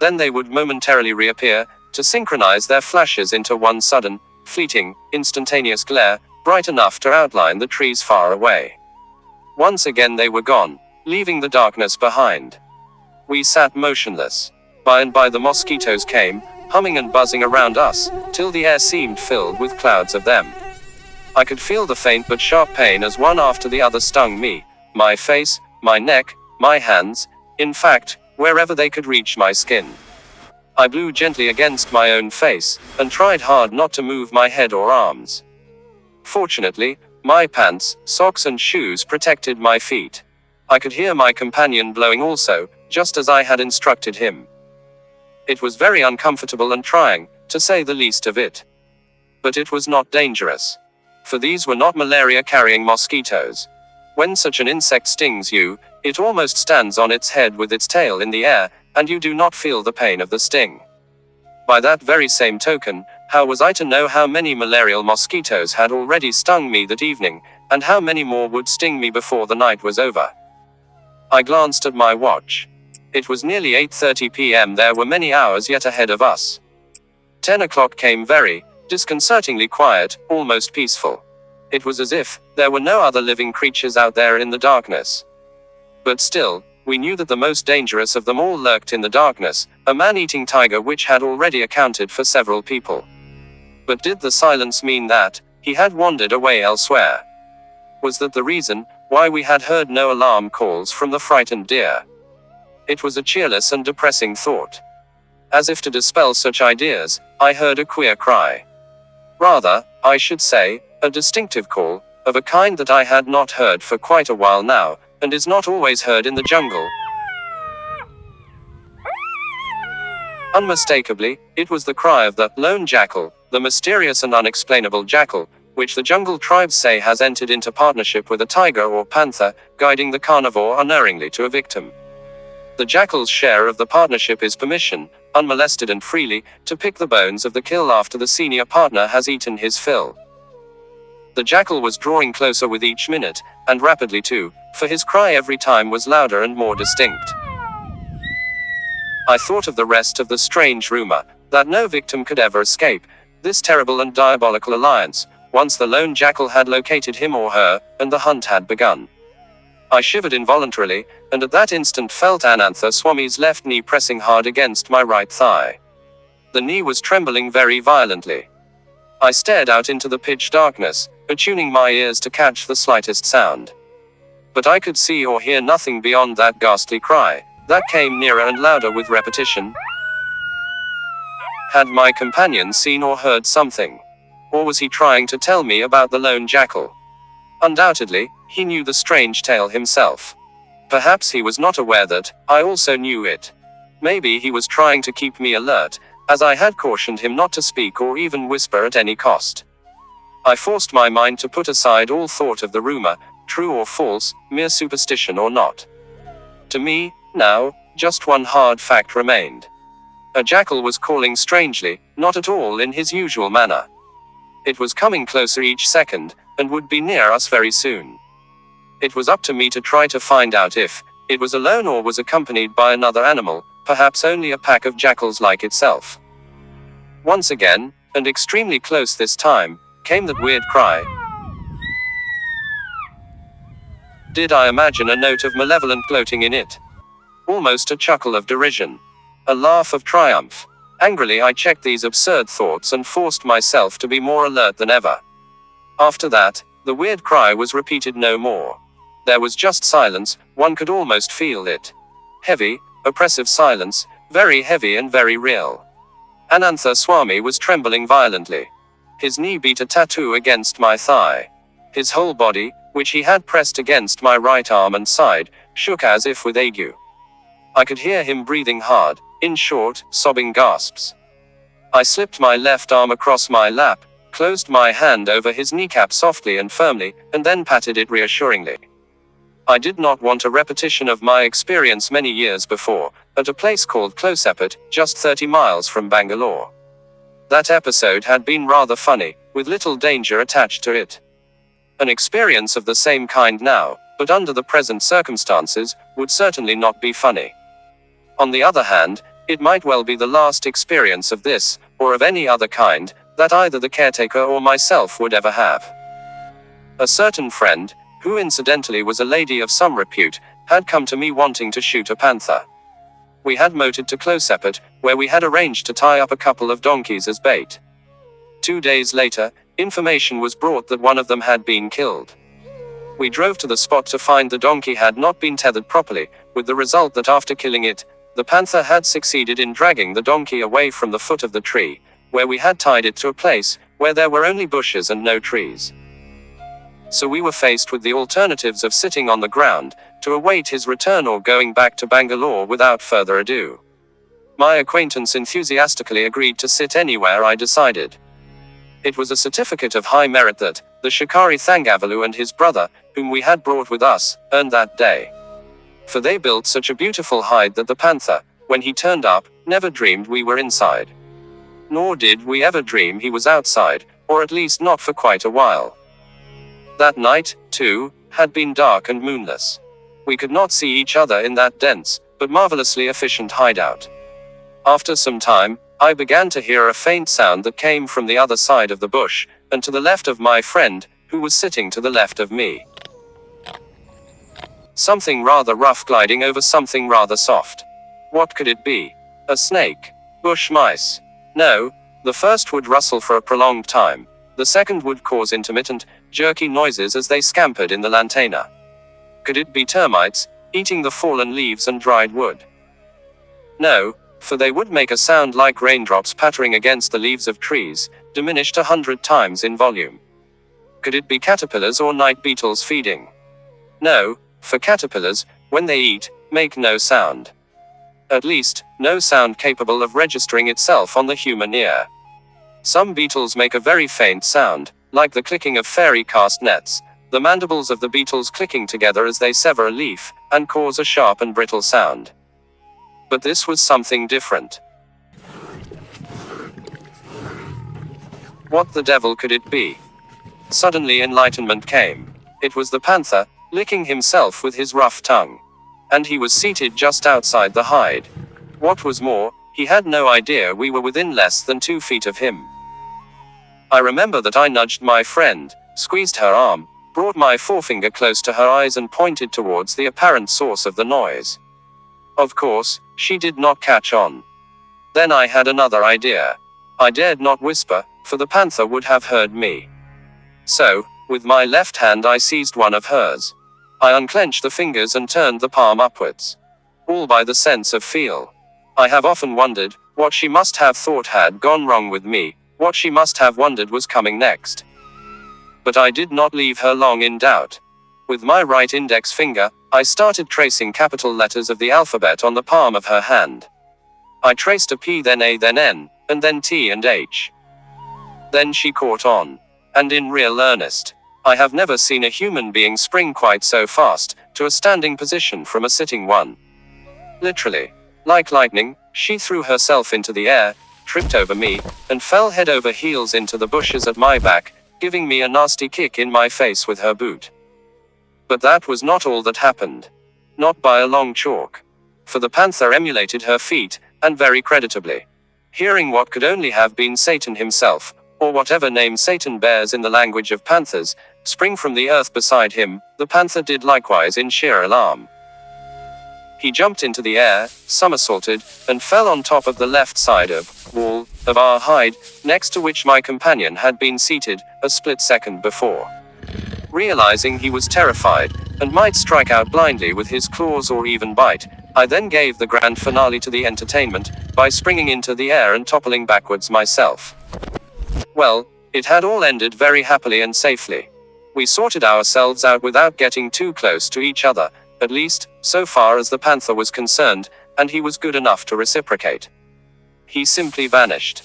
Then they would momentarily reappear, to synchronize their flashes into one sudden, fleeting, instantaneous glare, bright enough to outline the trees far away. Once again they were gone, leaving the darkness behind. We sat motionless. By and by the mosquitoes came, humming and buzzing around us, till the air seemed filled with clouds of them. I could feel the faint but sharp pain as one after the other stung me, my face, my neck, my hands, in fact, wherever they could reach my skin. I blew gently against my own face, and tried hard not to move my head or arms. Fortunately, my pants, socks and shoes protected my feet. I could hear my companion blowing also, just as I had instructed him. It was very uncomfortable and trying, to say the least of it. But it was not dangerous. For these were not malaria-carrying mosquitoes. When such an insect stings you, it almost stands on its head with its tail in the air, and you do not feel the pain of the sting. By that very same token, how was I to know how many malarial mosquitoes had already stung me that evening, and how many more would sting me before the night was over? I glanced at my watch. It was nearly 8:30 p.m. There were many hours yet ahead of us. 10 o'clock came very, disconcertingly quiet, almost peaceful. It was as if there were no other living creatures out there in the darkness. But still, we knew that the most dangerous of them all lurked in the darkness, a man-eating tiger which had already accounted for several people. But did the silence mean that he had wandered away elsewhere? Was that the reason why we had heard no alarm calls from the frightened deer? It was a cheerless and depressing thought. As if to dispel such ideas, I heard a queer cry. Rather, I should say, a distinctive call, of a kind that I had not heard for quite a while now, and is not always heard in the jungle. Unmistakably, it was the cry of the lone jackal, the mysterious and unexplainable jackal, which the jungle tribes say has entered into partnership with a tiger or panther, guiding the carnivore unerringly to a victim. The jackal's share of the partnership is permission, unmolested and freely, to pick the bones of the kill after the senior partner has eaten his fill. The jackal was drawing closer with each minute, and rapidly too, for his cry every time was louder and more distinct. I thought of the rest of the strange rumor, that no victim could ever escape this terrible and diabolical alliance, once the lone jackal had located him or her, and the hunt had begun. I shivered involuntarily, and at that instant felt Anantha Swami's left knee pressing hard against my right thigh. The knee was trembling very violently. I stared out into the pitch darkness, attuning my ears to catch the slightest sound. But I could see or hear nothing beyond that ghastly cry, that came nearer and louder with repetition. Had my companion seen or heard something? Or was he trying to tell me about the lone jackal? Undoubtedly, he knew the strange tale himself. Perhaps he was not aware that I also knew it. Maybe he was trying to keep me alert, as I had cautioned him not to speak or even whisper at any cost. I forced my mind to put aside all thought of the rumor, true or false, mere superstition or not. To me, now, just one hard fact remained. A jackal was calling strangely, not at all in his usual manner. It was coming closer each second, and would be near us very soon. It was up to me to try to find out if it was alone or was accompanied by another animal, perhaps only a pack of jackals like itself. Once again, and extremely close this time, came that weird cry. Did I imagine a note of malevolent gloating in it? Almost a chuckle of derision. A laugh of triumph. Angrily I checked these absurd thoughts and forced myself to be more alert than ever. After that, the weird cry was repeated no more. There was just silence, one could almost feel it. Heavy, oppressive silence, very heavy and very real. Anantha Swami was trembling violently. His knee beat a tattoo against my thigh. His whole body, which he had pressed against my right arm and side, shook as if with ague. I could hear him breathing hard, in short, sobbing gasps. I slipped my left arm across my lap, closed my hand over his kneecap softly and firmly, and then patted it reassuringly. I did not want a repetition of my experience many years before, at a place called Closepet, just 30 miles from Bangalore. That episode had been rather funny, with little danger attached to it. An experience of the same kind now, but under the present circumstances, would certainly not be funny. On the other hand, it might well be the last experience of this, or of any other kind, that either the caretaker or myself would ever have. A certain friend, who incidentally was a lady of some repute, had come to me wanting to shoot a panther. We had motored to Closepet, where we had arranged to tie up a couple of donkeys as bait. 2 days later, information was brought that one of them had been killed. We drove to the spot to find the donkey had not been tethered properly, with the result that after killing it, the panther had succeeded in dragging the donkey away from the foot of the tree, where we had tied it to a place where there were only bushes and no trees. So we were faced with the alternatives of sitting on the ground to await his return or going back to Bangalore without further ado. My acquaintance enthusiastically agreed to sit anywhere I decided. It was a certificate of high merit that the Shikari Thangavalu and his brother, whom we had brought with us, earned that day. For they built such a beautiful hide that the panther, when he turned up, never dreamed we were inside. Nor did we ever dream he was outside, or at least not for quite a while. That night, too, had been dark and moonless. We could not see each other in that dense, but marvelously efficient hideout. After some time, I began to hear a faint sound that came from the other side of the bush, and to the left of my friend, who was sitting to the left of me. Something rather rough gliding over something rather soft. What could it be? A snake? Bush mice? No. The first would rustle for a prolonged time. The second would cause intermittent, jerky noises as they scampered in the lantana. Could it be termites, eating the fallen leaves and dried wood? No, for they would make a sound like raindrops pattering against the leaves of trees, diminished 100 times in volume. Could it be caterpillars or night beetles feeding? No, for caterpillars, when they eat, make no sound. At least, no sound capable of registering itself on the human ear. Some beetles make a very faint sound, like the clicking of fairy cast nets, the mandibles of the beetles clicking together as they sever a leaf, and cause a sharp and brittle sound. But this was something different. What the devil could it be? Suddenly enlightenment came. It was the panther, licking himself with his rough tongue. And he was seated just outside the hide. What was more, he had no idea we were within less than 2 feet of him. I remember that I nudged my friend, squeezed her arm, brought my forefinger close to her eyes and pointed towards the apparent source of the noise. Of course, she did not catch on. Then I had another idea. I dared not whisper, for the panther would have heard me. So, with my left hand I seized one of hers. I unclenched the fingers and turned the palm upwards. All by the sense of feel. I have often wondered what she must have thought had gone wrong with me, what she must have wondered was coming next. But I did not leave her long in doubt. With my right index finger, I started tracing capital letters of the alphabet on the palm of her hand. I traced a P, then A, then N, and then T and H. Then she caught on. And in real earnest. I have never seen a human being spring quite so fast, to a standing position from a sitting one. Literally. Like lightning, she threw herself into the air, tripped over me, and fell head over heels into the bushes at my back, giving me a nasty kick in my face with her boot. But that was not all that happened. Not by a long chalk. For the panther emulated her feat, and very creditably. Hearing what could only have been Satan himself, or whatever name Satan bears in the language of panthers, spring from the earth beside him, the panther did likewise in sheer alarm. He jumped into the air, somersaulted, and fell on top of the left side wall of our hide, next to which my companion had been seated, a split second before. Realizing he was terrified, and might strike out blindly with his claws or even bite, I then gave the grand finale to the entertainment, by springing into the air and toppling backwards myself. Well, it had all ended very happily and safely. We sorted ourselves out without getting too close to each other, at least, so far as the panther was concerned, and he was good enough to reciprocate. He simply vanished.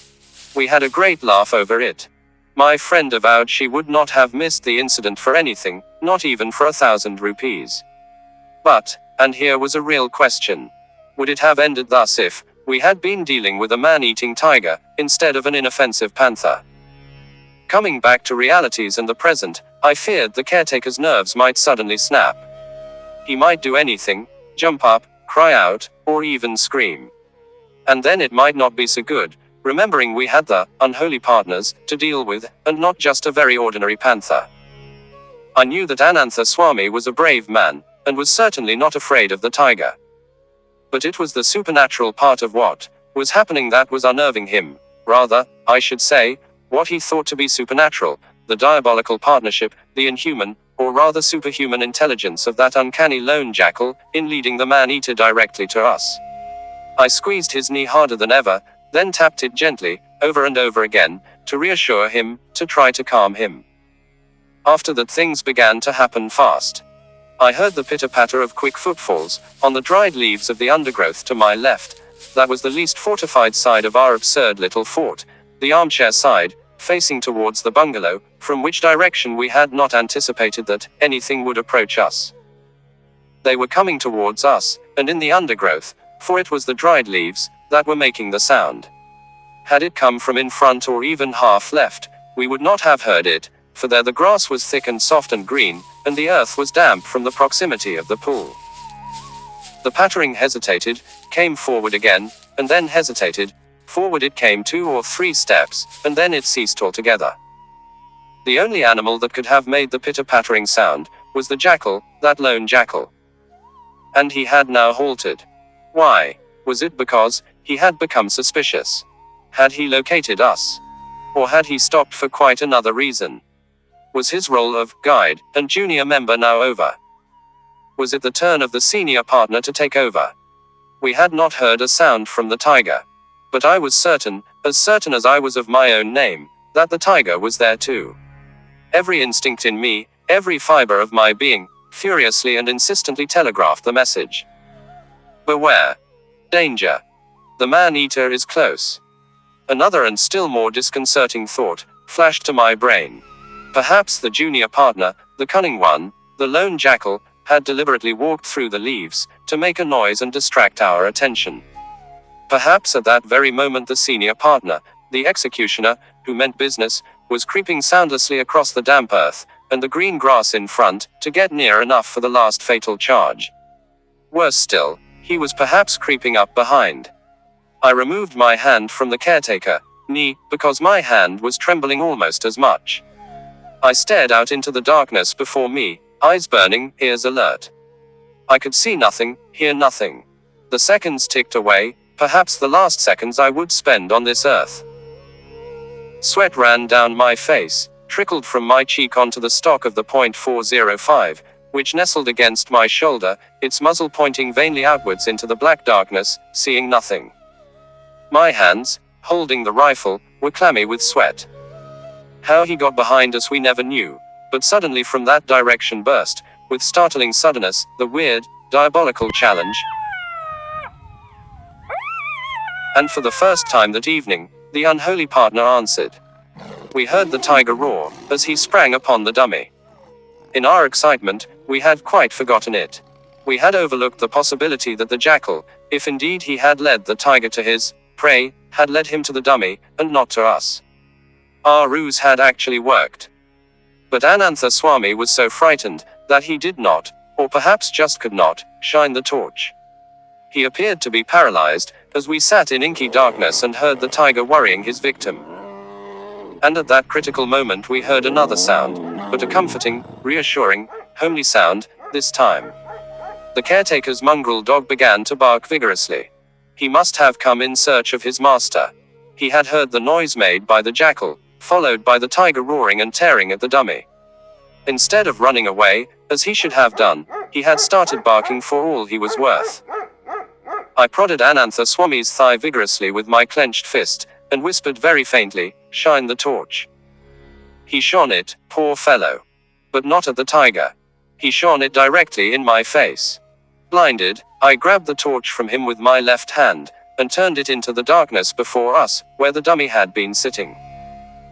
We had a great laugh over it. My friend avowed she would not have missed the incident for anything, not even for 1,000 rupees. But, and here was a real question. Would it have ended thus if we had been dealing with a man-eating tiger, instead of an inoffensive panther? Coming back to realities and the present, I feared the caretaker's nerves might suddenly snap. He might do anything, jump up, cry out, or even scream. And then it might not be so good, remembering we had the unholy partners to deal with, and not just a very ordinary panther. I knew that Anantha Swami was a brave man, and was certainly not afraid of the tiger. But it was the supernatural part of what was happening that was unnerving him. Rather, I should say, what he thought to be supernatural, the diabolical partnership, the inhuman, or rather superhuman intelligence of that uncanny lone jackal, in leading the man-eater directly to us. I squeezed his knee harder than ever, then tapped it gently, over and over again, to reassure him, to try to calm him. After that, things began to happen fast. I heard the pitter-patter of quick footfalls, on the dried leaves of the undergrowth to my left. That was the least fortified side of our absurd little fort, the armchair side, facing towards the bungalow, from which direction we had not anticipated that anything would approach us. They were coming towards us, and in the undergrowth, for it was the dried leaves that were making the sound. Had it come from in front or even half left, we would not have heard it, for there the grass was thick and soft and green, and the earth was damp from the proximity of the pool. The pattering hesitated, came forward again, and then hesitated. Forward it came 2 or 3 steps, and then it ceased altogether. The only animal that could have made the pitter-pattering sound was the jackal, that lone jackal. And he had now halted. Why? Was it because he had become suspicious? Had he located us? Or had he stopped for quite another reason? Was his role of guide and junior member now over? Was it the turn of the senior partner to take over? We had not heard a sound from the tiger. But I was certain as I was of my own name, that the tiger was there too. Every instinct in me, every fiber of my being, furiously and insistently telegraphed the message. Beware. Danger. The man-eater is close. Another and still more disconcerting thought flashed to my brain. Perhaps the junior partner, the cunning one, the lone jackal, had deliberately walked through the leaves to make a noise and distract our attention. Perhaps at that very moment the senior partner, the executioner, who meant business, was creeping soundlessly across the damp earth and the green grass in front to get near enough for the last fatal charge. Worse still, he was perhaps creeping up behind. I removed my hand from the caretaker knee, because my hand was trembling almost as much. I stared out into the darkness before me, eyes burning, ears alert. I could see nothing, hear nothing. The seconds ticked away, perhaps the last seconds I would spend on this earth. Sweat ran down my face, trickled from my cheek onto the stock of the .405, which nestled against my shoulder, its muzzle pointing vainly outwards into the black darkness, seeing nothing. My hands, holding the rifle, were clammy with sweat. How he got behind us we never knew, but suddenly from that direction burst, with startling suddenness, the weird, diabolical challenge. And for the first time that evening, the unholy partner answered. We heard the tiger roar, as he sprang upon the dummy. In our excitement, we had quite forgotten it. We had overlooked the possibility that the jackal, if indeed he had led the tiger to his prey, had led him to the dummy, and not to us. Our ruse had actually worked. But Anantha Swami was so frightened, that he did not, or perhaps just could not, shine the torch. He appeared to be paralyzed, as we sat in inky darkness and heard the tiger worrying his victim. And at that critical moment we heard another sound, but a comforting, reassuring, homely sound, this time. The caretaker's mongrel dog began to bark vigorously. He must have come in search of his master. He had heard the noise made by the jackal, followed by the tiger roaring and tearing at the dummy. Instead of running away, as he should have done, he had started barking for all he was worth. I prodded Anantha Swami's thigh vigorously with my clenched fist, and whispered very faintly, "Shine the torch." He shone it, poor fellow. But not at the tiger. He shone it directly in my face. Blinded, I grabbed the torch from him with my left hand, and turned it into the darkness before us, where the dummy had been sitting.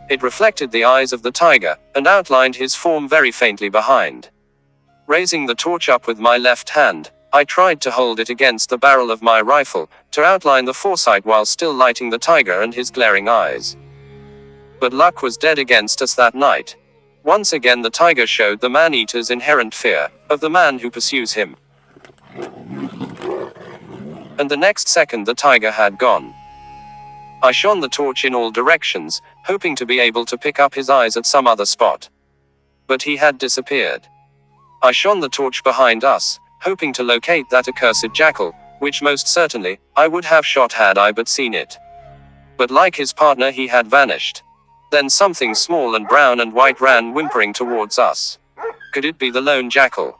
It reflected the eyes of the tiger, and outlined his form very faintly behind. Raising the torch up with my left hand, I tried to hold it against the barrel of my rifle, to outline the foresight while still lighting the tiger and his glaring eyes. But luck was dead against us that night. Once again the tiger showed the man-eater's inherent fear of the man who pursues him. And the next second the tiger had gone. I shone the torch in all directions, hoping to be able to pick up his eyes at some other spot. But he had disappeared. I shone the torch behind us, hoping to locate that accursed jackal, which most certainly I would have shot had I but seen it. But like his partner, he had vanished. Then something small and brown and white ran whimpering towards us. Could it be the lone jackal?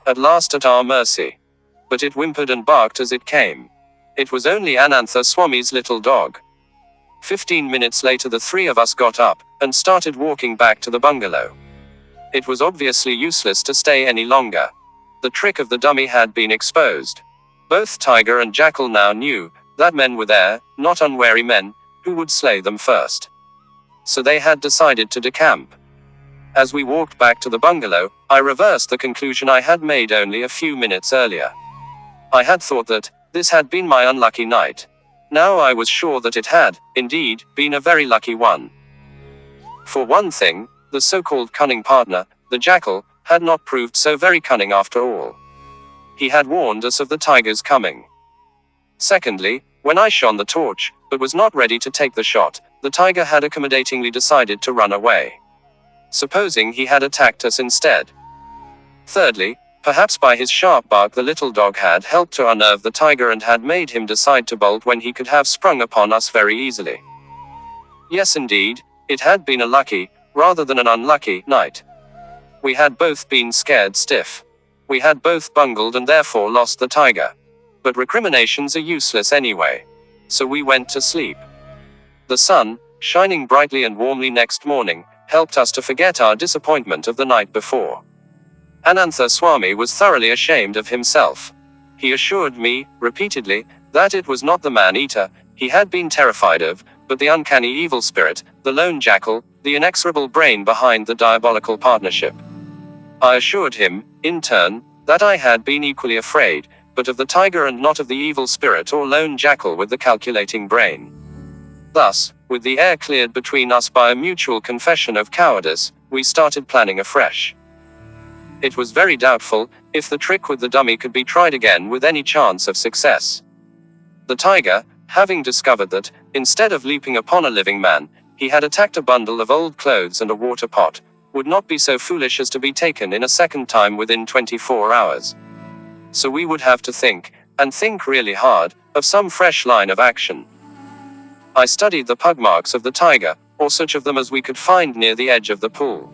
At last at our mercy. But it whimpered and barked as it came. It was only Anantha Swami's little dog. 15 minutes later the three of us got up, and started walking back to the bungalow. It was obviously useless to stay any longer. The trick of the dummy had been exposed. Both tiger and jackal now knew that men were there, not unwary men, who would slay them first. So they had decided to decamp. As we walked back to the bungalow, I reversed the conclusion I had made only a few minutes earlier. I had thought that this had been my unlucky night. Now I was sure that it had, indeed, been a very lucky one. For one thing, the so-called cunning partner, the jackal, had not proved so very cunning after all. He had warned us of the tiger's coming. Secondly, when I shone the torch, but was not ready to take the shot, the tiger had accommodatingly decided to run away. Supposing he had attacked us instead. Thirdly, perhaps by his sharp bark the little dog had helped to unnerve the tiger and had made him decide to bolt when he could have sprung upon us very easily. Yes indeed, it had been a lucky, rather than an unlucky, night. We had both been scared stiff. We had both bungled and therefore lost the tiger. But recriminations are useless anyway. So we went to sleep. The sun, shining brightly and warmly next morning, helped us to forget our disappointment of the night before. Anantha Swami was thoroughly ashamed of himself. He assured me, repeatedly, that it was not the man-eater he had been terrified of, but the uncanny evil spirit, the lone jackal, the inexorable brain behind the diabolical partnership. I assured him, in turn, that I had been equally afraid, but of the tiger and not of the evil spirit or lone jackal with the calculating brain. Thus, with the air cleared between us by a mutual confession of cowardice, we started planning afresh. It was very doubtful if the trick with the dummy could be tried again with any chance of success. The tiger, having discovered that, instead of leaping upon a living man, he had attacked a bundle of old clothes and a water pot, would not be so foolish as to be taken in a second time within 24 hours. So we would have to think, and think really hard, of some fresh line of action. I studied the pug marks of the tiger, or such of them as we could find near the edge of the pool.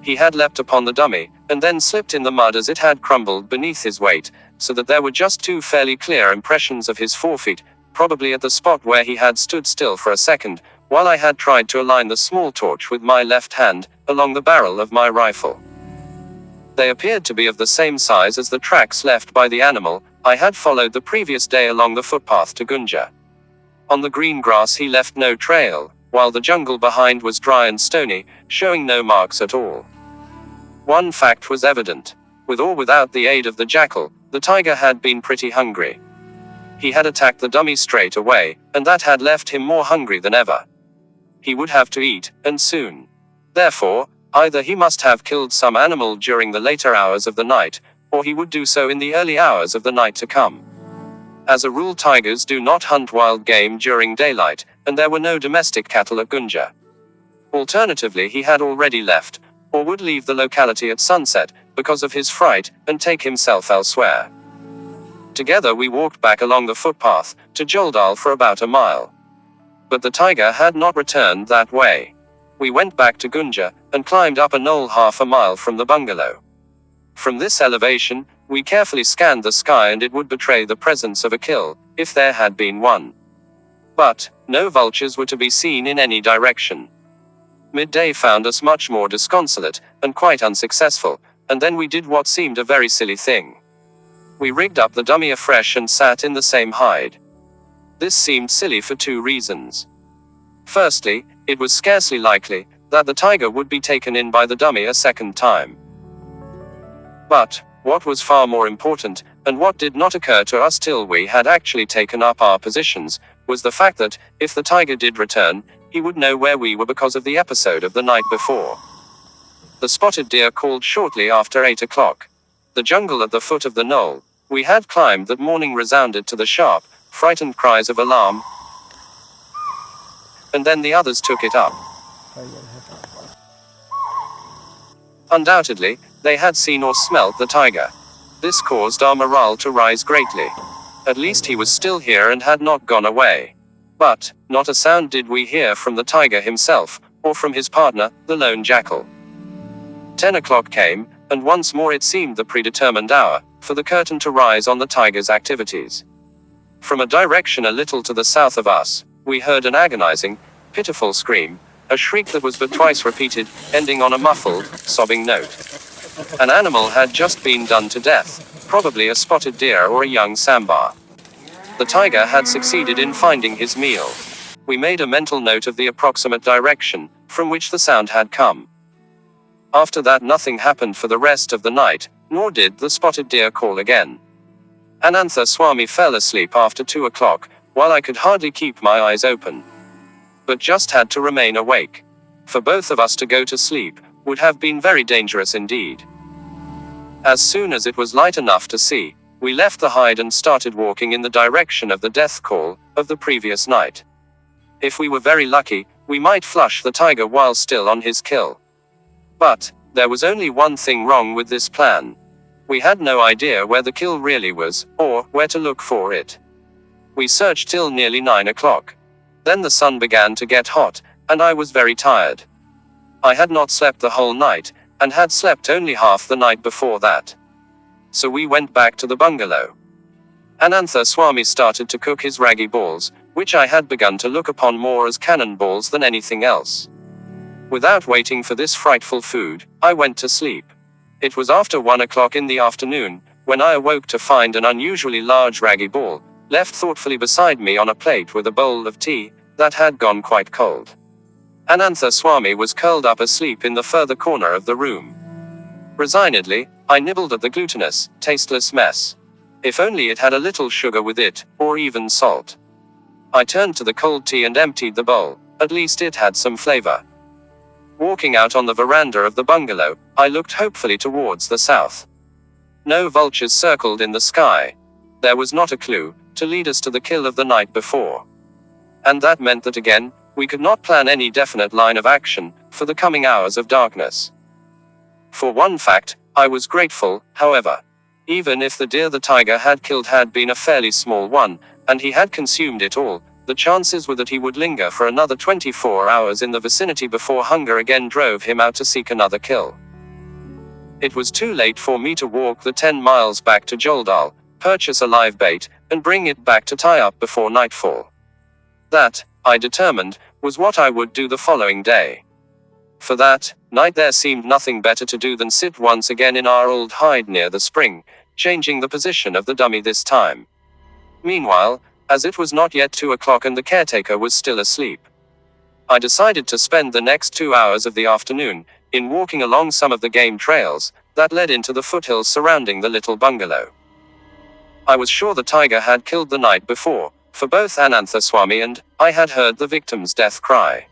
He had leapt upon the dummy, and then slipped in the mud as it had crumbled beneath his weight, so that there were just two fairly clear impressions of his forefeet, probably at the spot where he had stood still for a second, while I had tried to align the small torch with my left hand, along the barrel of my rifle. They appeared to be of the same size as the tracks left by the animal I had followed the previous day along the footpath to Gunja. On the green grass he left no trail, while the jungle behind was dry and stony, showing no marks at all. One fact was evident. With or without the aid of the jackal, the tiger had been pretty hungry. He had attacked the dummy straight away, and that had left him more hungry than ever. He would have to eat, and soon. Therefore, either he must have killed some animal during the later hours of the night, or he would do so in the early hours of the night to come. As a rule, tigers do not hunt wild game during daylight, and there were no domestic cattle at Gunja. Alternatively, he had already left, or would leave the locality at sunset, because of his fright, and take himself elsewhere. Together we walked back along the footpath, to Joldal for about a mile. But the tiger had not returned that way. We went back to Gunja, and climbed up a knoll half a mile from the bungalow. From this elevation, we carefully scanned the sky, and it would betray the presence of a kill, if there had been one. But no vultures were to be seen in any direction. Midday found us much more disconsolate, and quite unsuccessful, and then we did what seemed a very silly thing. We rigged up the dummy afresh and sat in the same hide. This seemed silly for two reasons. Firstly, it was scarcely likely that the tiger would be taken in by the dummy a second time. But what was far more important, And what did not occur to us till we had actually taken up our positions, was the fact that, if the tiger did return, he would know where we were because of the episode of the night before. The spotted deer called shortly after 8 o'clock. The jungle at the foot of the knoll we had climbed that morning resounded to the sharp, frightened cries of alarm, and then the others took it up. Undoubtedly, they had seen or smelt the tiger. This caused our morale to rise greatly. At least he was still here and had not gone away. But, not a sound did we hear from the tiger himself, or from his partner, the lone jackal. 10 o'clock came, and once more it seemed the predetermined hour, for the curtain to rise on the tiger's activities. From a direction a little to the south of us, we heard an agonizing, pitiful scream, a shriek that was but twice repeated, ending on a muffled, sobbing note. An animal had just been done to death, probably a spotted deer or a young sambar. The tiger had succeeded in finding his meal. We made a mental note of the approximate direction, from which the sound had come. After that nothing happened for the rest of the night, nor did the spotted deer call again. Anantha Swami fell asleep after 2 o'clock, while I could hardly keep my eyes open. But just had to remain awake. For both of us to go to sleep would have been very dangerous indeed. As soon as it was light enough to see, we left the hide and started walking in the direction of the death call of the previous night. If we were very lucky, we might flush the tiger while still on his kill. But there was only one thing wrong with this plan. We had no idea where the kill really was, or where to look for it. We searched till nearly 9 o'clock. Then the sun began to get hot, and I was very tired. I had not slept the whole night, and had slept only half the night before that. So we went back to the bungalow. Anantha Swami started to cook his ragi balls, which I had begun to look upon more as cannon balls than anything else. Without waiting for this frightful food, I went to sleep. It was after 1 o'clock in the afternoon, when I awoke to find an unusually large ragi ball, left thoughtfully beside me on a plate with a bowl of tea, that had gone quite cold. Anantha Swami was curled up asleep in the further corner of the room. Resignedly, I nibbled at the glutinous, tasteless mess. If only it had a little sugar with it, or even salt. I turned to the cold tea and emptied the bowl, at least it had some flavor. Walking out on the veranda of the bungalow, I looked hopefully towards the south. No vultures circled in the sky. There was not a clue to lead us to the kill of the night before. And that meant that again, we could not plan any definite line of action for the coming hours of darkness. For one fact, I was grateful, however. Even if the deer the tiger had killed had been a fairly small one, and he had consumed it all, the chances were that he would linger for another 24 hours in the vicinity before hunger again drove him out to seek another kill. It was too late for me to walk the 10 miles back to Joldal, purchase a live bait, and bring it back to tie up before nightfall. That, I determined, was what I would do the following day. For that night there seemed nothing better to do than sit once again in our old hide near the spring, changing the position of the dummy this time. Meanwhile, as it was not yet 2 o'clock and the caretaker was still asleep, I decided to spend the next 2 hours of the afternoon in walking along some of the game trails that led into the foothills surrounding the little bungalow. I was sure the tiger had killed the night before, for both Anantha Swami and I had heard the victim's death cry.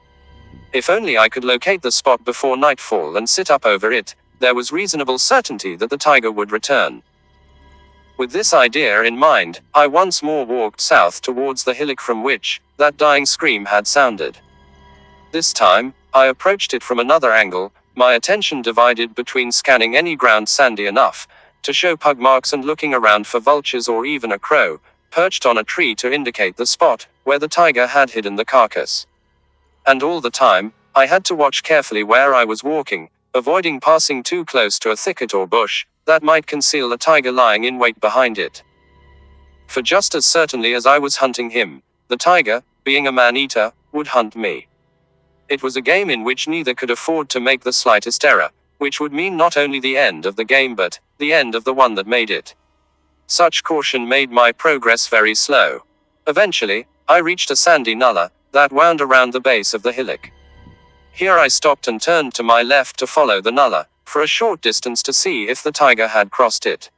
If only I could locate the spot before nightfall and sit up over it, there was reasonable certainty that the tiger would return. With this idea in mind, I once more walked south towards the hillock from which that dying scream had sounded. This time, I approached it from another angle, my attention divided between scanning any ground sandy enough to show pug marks and looking around for vultures or even a crow, perched on a tree to indicate the spot where the tiger had hidden the carcass. And all the time, I had to watch carefully where I was walking, avoiding passing too close to a thicket or bush that might conceal a tiger lying in wait behind it. For just as certainly as I was hunting him, the tiger, being a man-eater, would hunt me. It was a game in which neither could afford to make the slightest error, which would mean not only the end of the game but the end of the one that made it. Such caution made my progress very slow. Eventually, I reached a sandy nullah that wound around the base of the hillock. Here I stopped and turned to my left to follow the nullah for a short distance to see if the tiger had crossed it.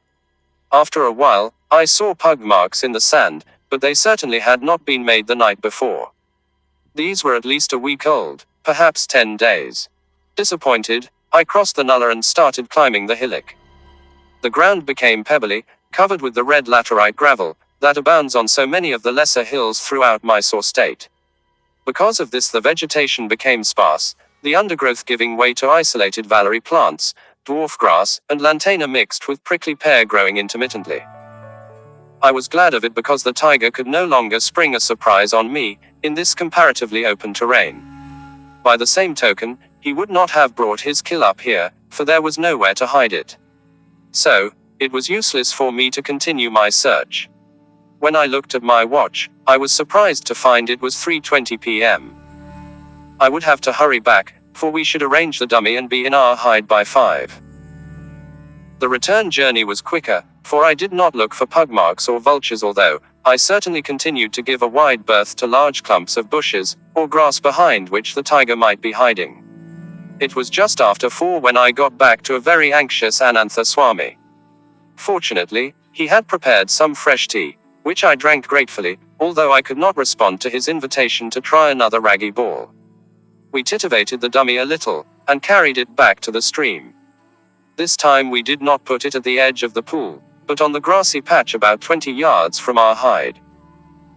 After a while, I saw pug marks in the sand, but they certainly had not been made the night before. These were at least a week old, perhaps 10 days. Disappointed, I crossed the nullah and started climbing the hillock. The ground became pebbly, covered with the red laterite gravel that abounds on so many of the lesser hills throughout Mysore state. Because of this, the vegetation became sparse, the undergrowth giving way to isolated valery plants, dwarf grass, and lantana mixed with prickly pear growing intermittently. I was glad of it because the tiger could no longer spring a surprise on me in this comparatively open terrain. By the same token, he would not have brought his kill up here, for there was nowhere to hide it. So, it was useless for me to continue my search. When I looked at my watch, I was surprised to find it was 3:20 p.m. I would have to hurry back, for we should arrange the dummy and be in our hide by 5. The return journey was quicker, for I did not look for pug marks or vultures, although I certainly continued to give a wide berth to large clumps of bushes or grass behind which the tiger might be hiding. It was just after 4 when I got back to a very anxious Anantha Swami. Fortunately, he had prepared some fresh tea, which I drank gratefully, although I could not respond to his invitation to try another raggy ball. We titivated the dummy a little, and carried it back to the stream. This time we did not put it at the edge of the pool, but on the grassy patch about 20 yards from our hide.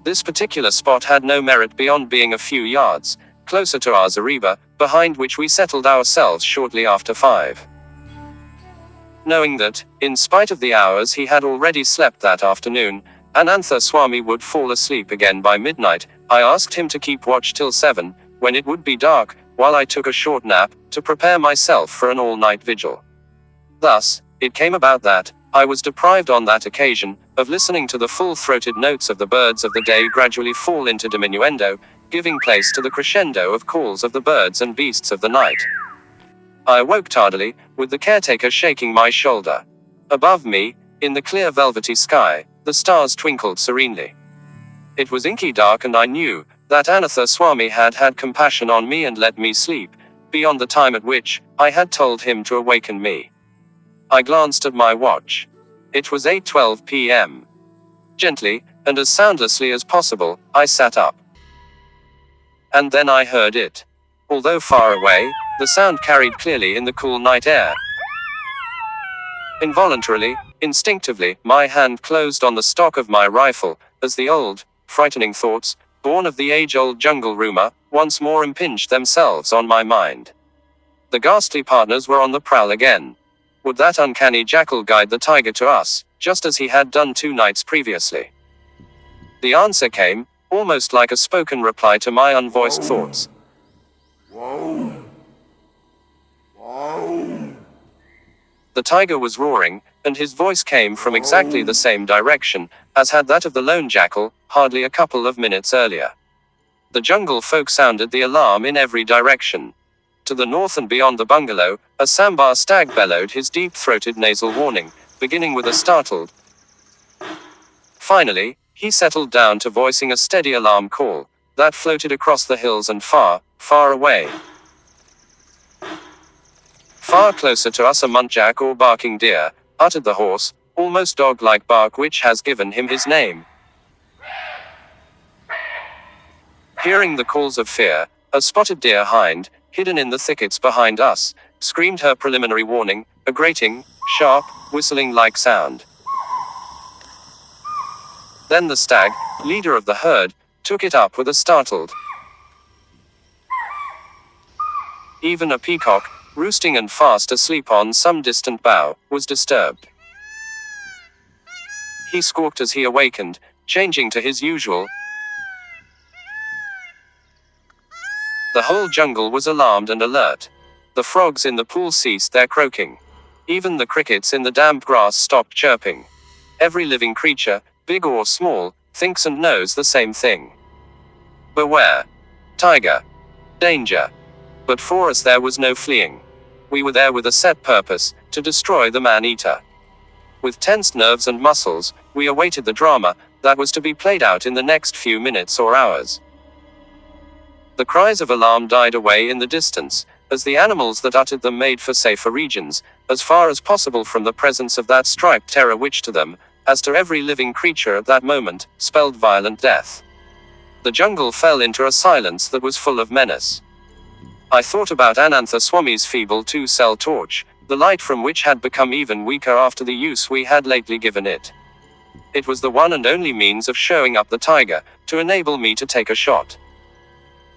This particular spot had no merit beyond being a few yards closer to our zareba, behind which we settled ourselves shortly after 5. Knowing that, in spite of the hours he had already slept that afternoon, Anantha Swami would fall asleep again by midnight, I asked him to keep watch till 7, when it would be dark, while I took a short nap, to prepare myself for an all-night vigil. Thus, it came about that I was deprived on that occasion of listening to the full-throated notes of the birds of the day gradually fall into diminuendo, giving place to the crescendo of calls of the birds and beasts of the night. I awoke tardily, with the caretaker shaking my shoulder. Above me, in the clear velvety sky, the stars twinkled serenely. It was inky dark, and I knew that Anantha Swami had had compassion on me and let me sleep beyond the time at which I had told him to awaken me. I glanced at my watch. It was 8:12 p.m. Gently, and as soundlessly as possible, I sat up. And then I heard it. Although far away, the sound carried clearly in the cool night air. Involuntarily, instinctively, my hand closed on the stock of my rifle, as the old, frightening thoughts, born of the age-old jungle rumor, once more impinged themselves on my mind. The ghastly partners were on the prowl again. Would that uncanny jackal guide the tiger to us, just as he had done 2 nights previously? The answer came, almost like a spoken reply to my unvoiced thoughts. The tiger was roaring, and his voice came from exactly the same direction as had that of the lone jackal, hardly a couple of minutes earlier. The jungle folk sounded the alarm in every direction. To the north and beyond the bungalow, a sambar stag bellowed his deep-throated nasal warning, beginning with a startled. Finally, he settled down to voicing a steady alarm call that floated across the hills and far, far away. Far closer to us, a muntjac or barking deer uttered the hoarse, almost dog-like bark which has given him his name. Hearing the calls of fear, a spotted deer hind, hidden in the thickets behind us, screamed her preliminary warning, a grating, sharp, whistling-like sound. Then the stag, leader of the herd, took it up with a startled. Even a peacock, roosting and fast asleep on some distant bough, was disturbed. He squawked as he awakened, changing to his usual. The whole jungle was alarmed and alert. The frogs in the pool ceased their croaking. Even the crickets in the damp grass stopped chirping. Every living creature, big or small, thinks and knows the same thing. Beware. Tiger. Danger. But for us there was no fleeing. We were there with a set purpose, to destroy the man-eater. With tensed nerves and muscles, we awaited the drama that was to be played out in the next few minutes or hours. The cries of alarm died away in the distance, as the animals that uttered them made for safer regions, as far as possible from the presence of that striped terror which to them, as to every living creature at that moment, spelled violent death. The jungle fell into a silence that was full of menace. I thought about Anantha Swami's feeble two-cell torch, the light from which had become even weaker after the use we had lately given it. It was the one and only means of showing up the tiger, to enable me to take a shot.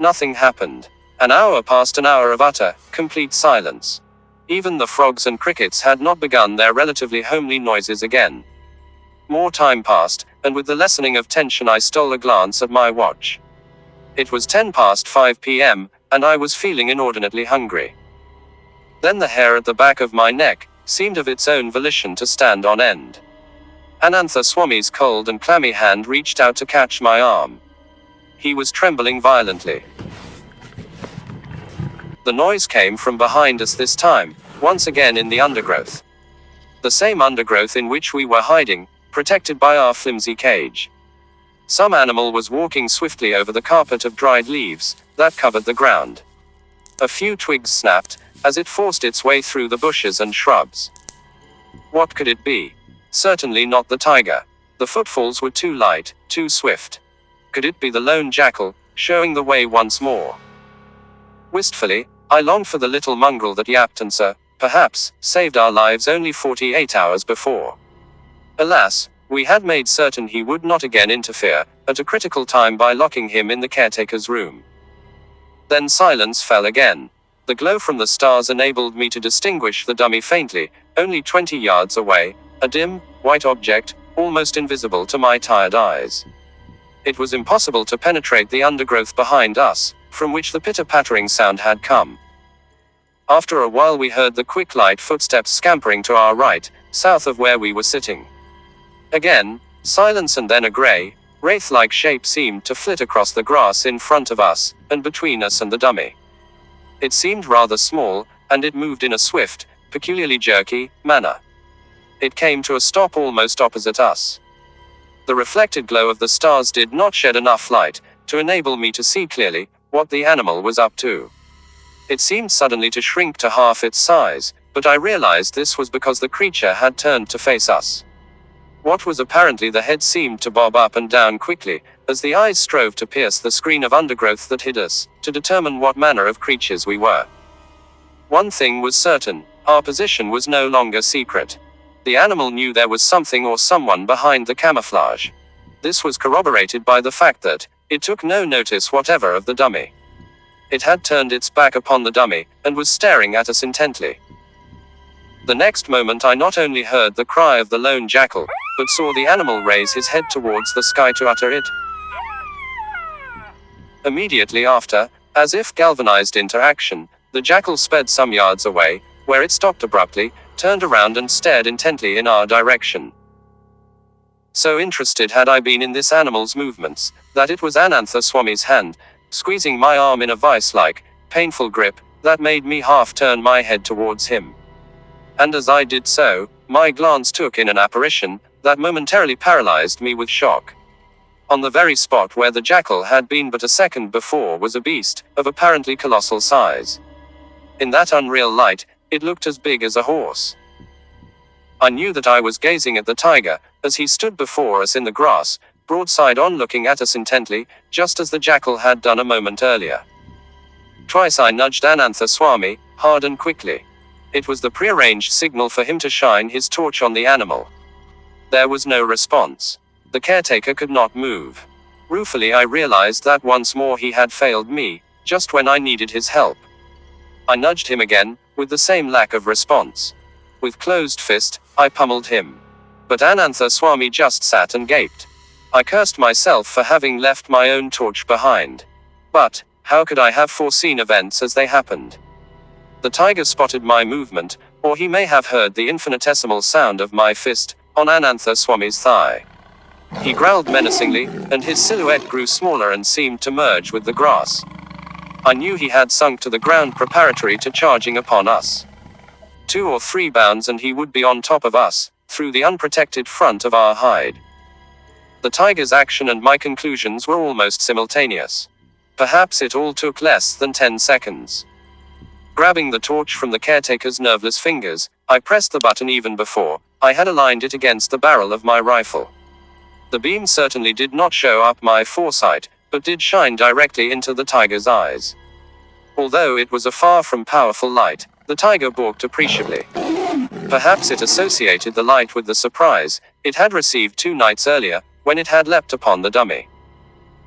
Nothing happened. An hour passed, an hour of utter, complete silence. Even the frogs and crickets had not begun their relatively homely noises again. More time passed, and with the lessening of tension I stole a glance at my watch. It was 5 p.m., and I was feeling inordinately hungry. Then the hair at the back of my neck seemed of its own volition to stand on end. Anantha Swami's cold and clammy hand reached out to catch my arm. He was trembling violently. The noise came from behind us this time, once again in the undergrowth. The same undergrowth in which we were hiding, protected by our flimsy cage. Some animal was walking swiftly over the carpet of dried leaves that covered the ground. A few twigs snapped as it forced its way through the bushes and shrubs. What could it be? Certainly not the tiger. The footfalls were too light, too swift. Could it be the lone jackal, showing the way once more? Wistfully, I longed for the little mongrel that yapped and perhaps, saved our lives only 48 hours before. Alas, we had made certain he would not again interfere, at a critical time, by locking him in the caretaker's room. Then silence fell again. The glow from the stars enabled me to distinguish the dummy faintly, only 20 yards away, a dim, white object, almost invisible to my tired eyes. It was impossible to penetrate the undergrowth behind us, from which the pitter-pattering sound had come. After a while we heard the quick light footsteps scampering to our right, south of where we were sitting. Again, silence, and then a gray, wraith-like shape seemed to flit across the grass in front of us, and between us and the dummy. It seemed rather small, and it moved in a swift, peculiarly jerky manner. It came to a stop almost opposite us. The reflected glow of the stars did not shed enough light to enable me to see clearly what the animal was up to. It seemed suddenly to shrink to half its size, but I realized this was because the creature had turned to face us. What was apparently the head seemed to bob up and down quickly, as the eyes strove to pierce the screen of undergrowth that hid us, to determine what manner of creatures we were. One thing was certain, our position was no longer secret. The animal knew there was something or someone behind the camouflage. This was corroborated by the fact that it took no notice whatever of the dummy. It had turned its back upon the dummy, and was staring at us intently. The next moment I not only heard the cry of the lone jackal, but saw the animal raise his head towards the sky to utter it. Immediately after, as if galvanized into action, the jackal sped some yards away, where it stopped abruptly, turned around and stared intently in our direction. So interested had I been in this animal's movements, that it was Anantha Swami's hand, squeezing my arm in a vice-like, painful grip, that made me half turn my head towards him. And as I did so, my glance took in an apparition that momentarily paralyzed me with shock. On the very spot where the jackal had been but a second before was a beast, of apparently colossal size. In that unreal light, it looked as big as a horse. I knew that I was gazing at the tiger, as he stood before us in the grass, broadside on, looking at us intently, just as the jackal had done a moment earlier. Twice I nudged Anantha Swami, hard and quickly. It was the prearranged signal for him to shine his torch on the animal. There was no response. The caretaker could not move. Ruefully I realized that once more he had failed me, just when I needed his help. I nudged him again, with the same lack of response. With closed fist, I pummeled him. But Anantha Swami just sat and gaped. I cursed myself for having left my own torch behind. But how could I have foreseen events as they happened? The tiger spotted my movement, or he may have heard the infinitesimal sound of my fist on Anantha Swami's thigh. He growled menacingly, and his silhouette grew smaller and seemed to merge with the grass. I knew he had sunk to the ground preparatory to charging upon us. 2 or 3 bounds and he would be on top of us, through the unprotected front of our hide. The tiger's action and my conclusions were almost simultaneous. Perhaps it all took less than 10 seconds. Grabbing the torch from the caretaker's nerveless fingers, I pressed the button even before I had aligned it against the barrel of my rifle. The beam certainly did not show up my foresight, but did shine directly into the tiger's eyes. Although it was a far from powerful light, the tiger balked appreciably. Perhaps it associated the light with the surprise it had received 2 nights earlier, when it had leapt upon the dummy.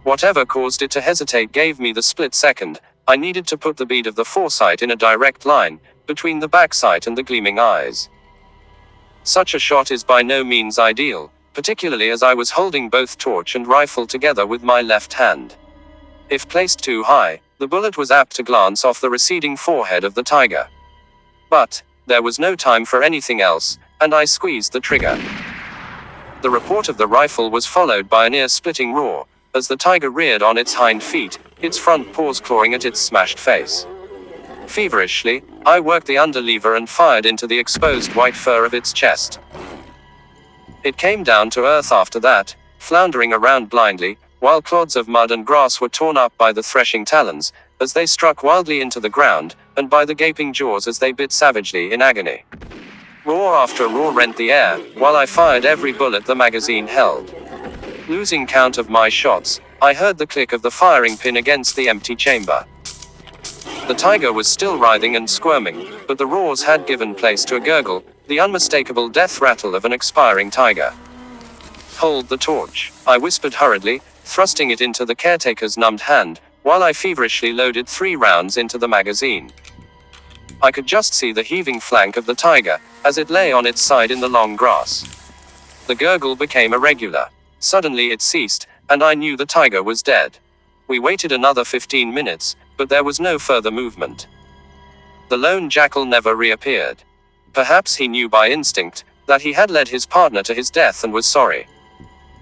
Whatever caused it to hesitate gave me the split second I needed to put the bead of the foresight in a direct line between the backsight and the gleaming eyes. Such a shot is by no means ideal, particularly as I was holding both torch and rifle together with my left hand. If placed too high, the bullet was apt to glance off the receding forehead of the tiger. But there was no time for anything else, and I squeezed the trigger. The report of the rifle was followed by an ear-splitting roar, as the tiger reared on its hind feet, its front paws clawing at its smashed face. Feverishly, I worked the underlever and fired into the exposed white fur of its chest. It came down to earth after that, floundering around blindly, while clods of mud and grass were torn up by the threshing talons, as they struck wildly into the ground, and by the gaping jaws as they bit savagely in agony. Roar after roar rent the air, while I fired every bullet the magazine held. Losing count of my shots, I heard the click of the firing pin against the empty chamber. The tiger was still writhing and squirming, but the roars had given place to a gurgle, the unmistakable death rattle of an expiring tiger. "Hold the torch," I whispered hurriedly, thrusting it into the caretaker's numbed hand, while I feverishly loaded 3 rounds into the magazine. I could just see the heaving flank of the tiger, as it lay on its side in the long grass. The gurgle became irregular. Suddenly it ceased, and I knew the tiger was dead. We waited another 15 minutes, but there was no further movement. The lone jackal never reappeared. Perhaps he knew by instinct that he had led his partner to his death and was sorry.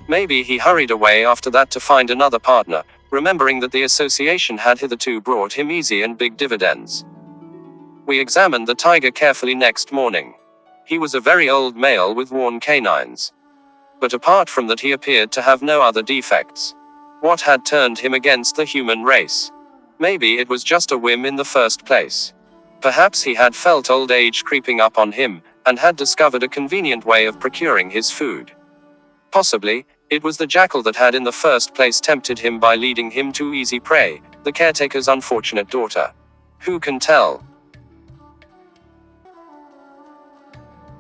Maybe he hurried away after that to find another partner, remembering that the association had hitherto brought him easy and big dividends. We examined the tiger carefully next morning. He was a very old male with worn canines. But apart from that he appeared to have no other defects. What had turned him against the human race? Maybe it was just a whim in the first place. Perhaps he had felt old age creeping up on him, and had discovered a convenient way of procuring his food. Possibly, it was the jackal that had in the first place tempted him by leading him to easy prey, the caretaker's unfortunate daughter. Who can tell?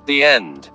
The end.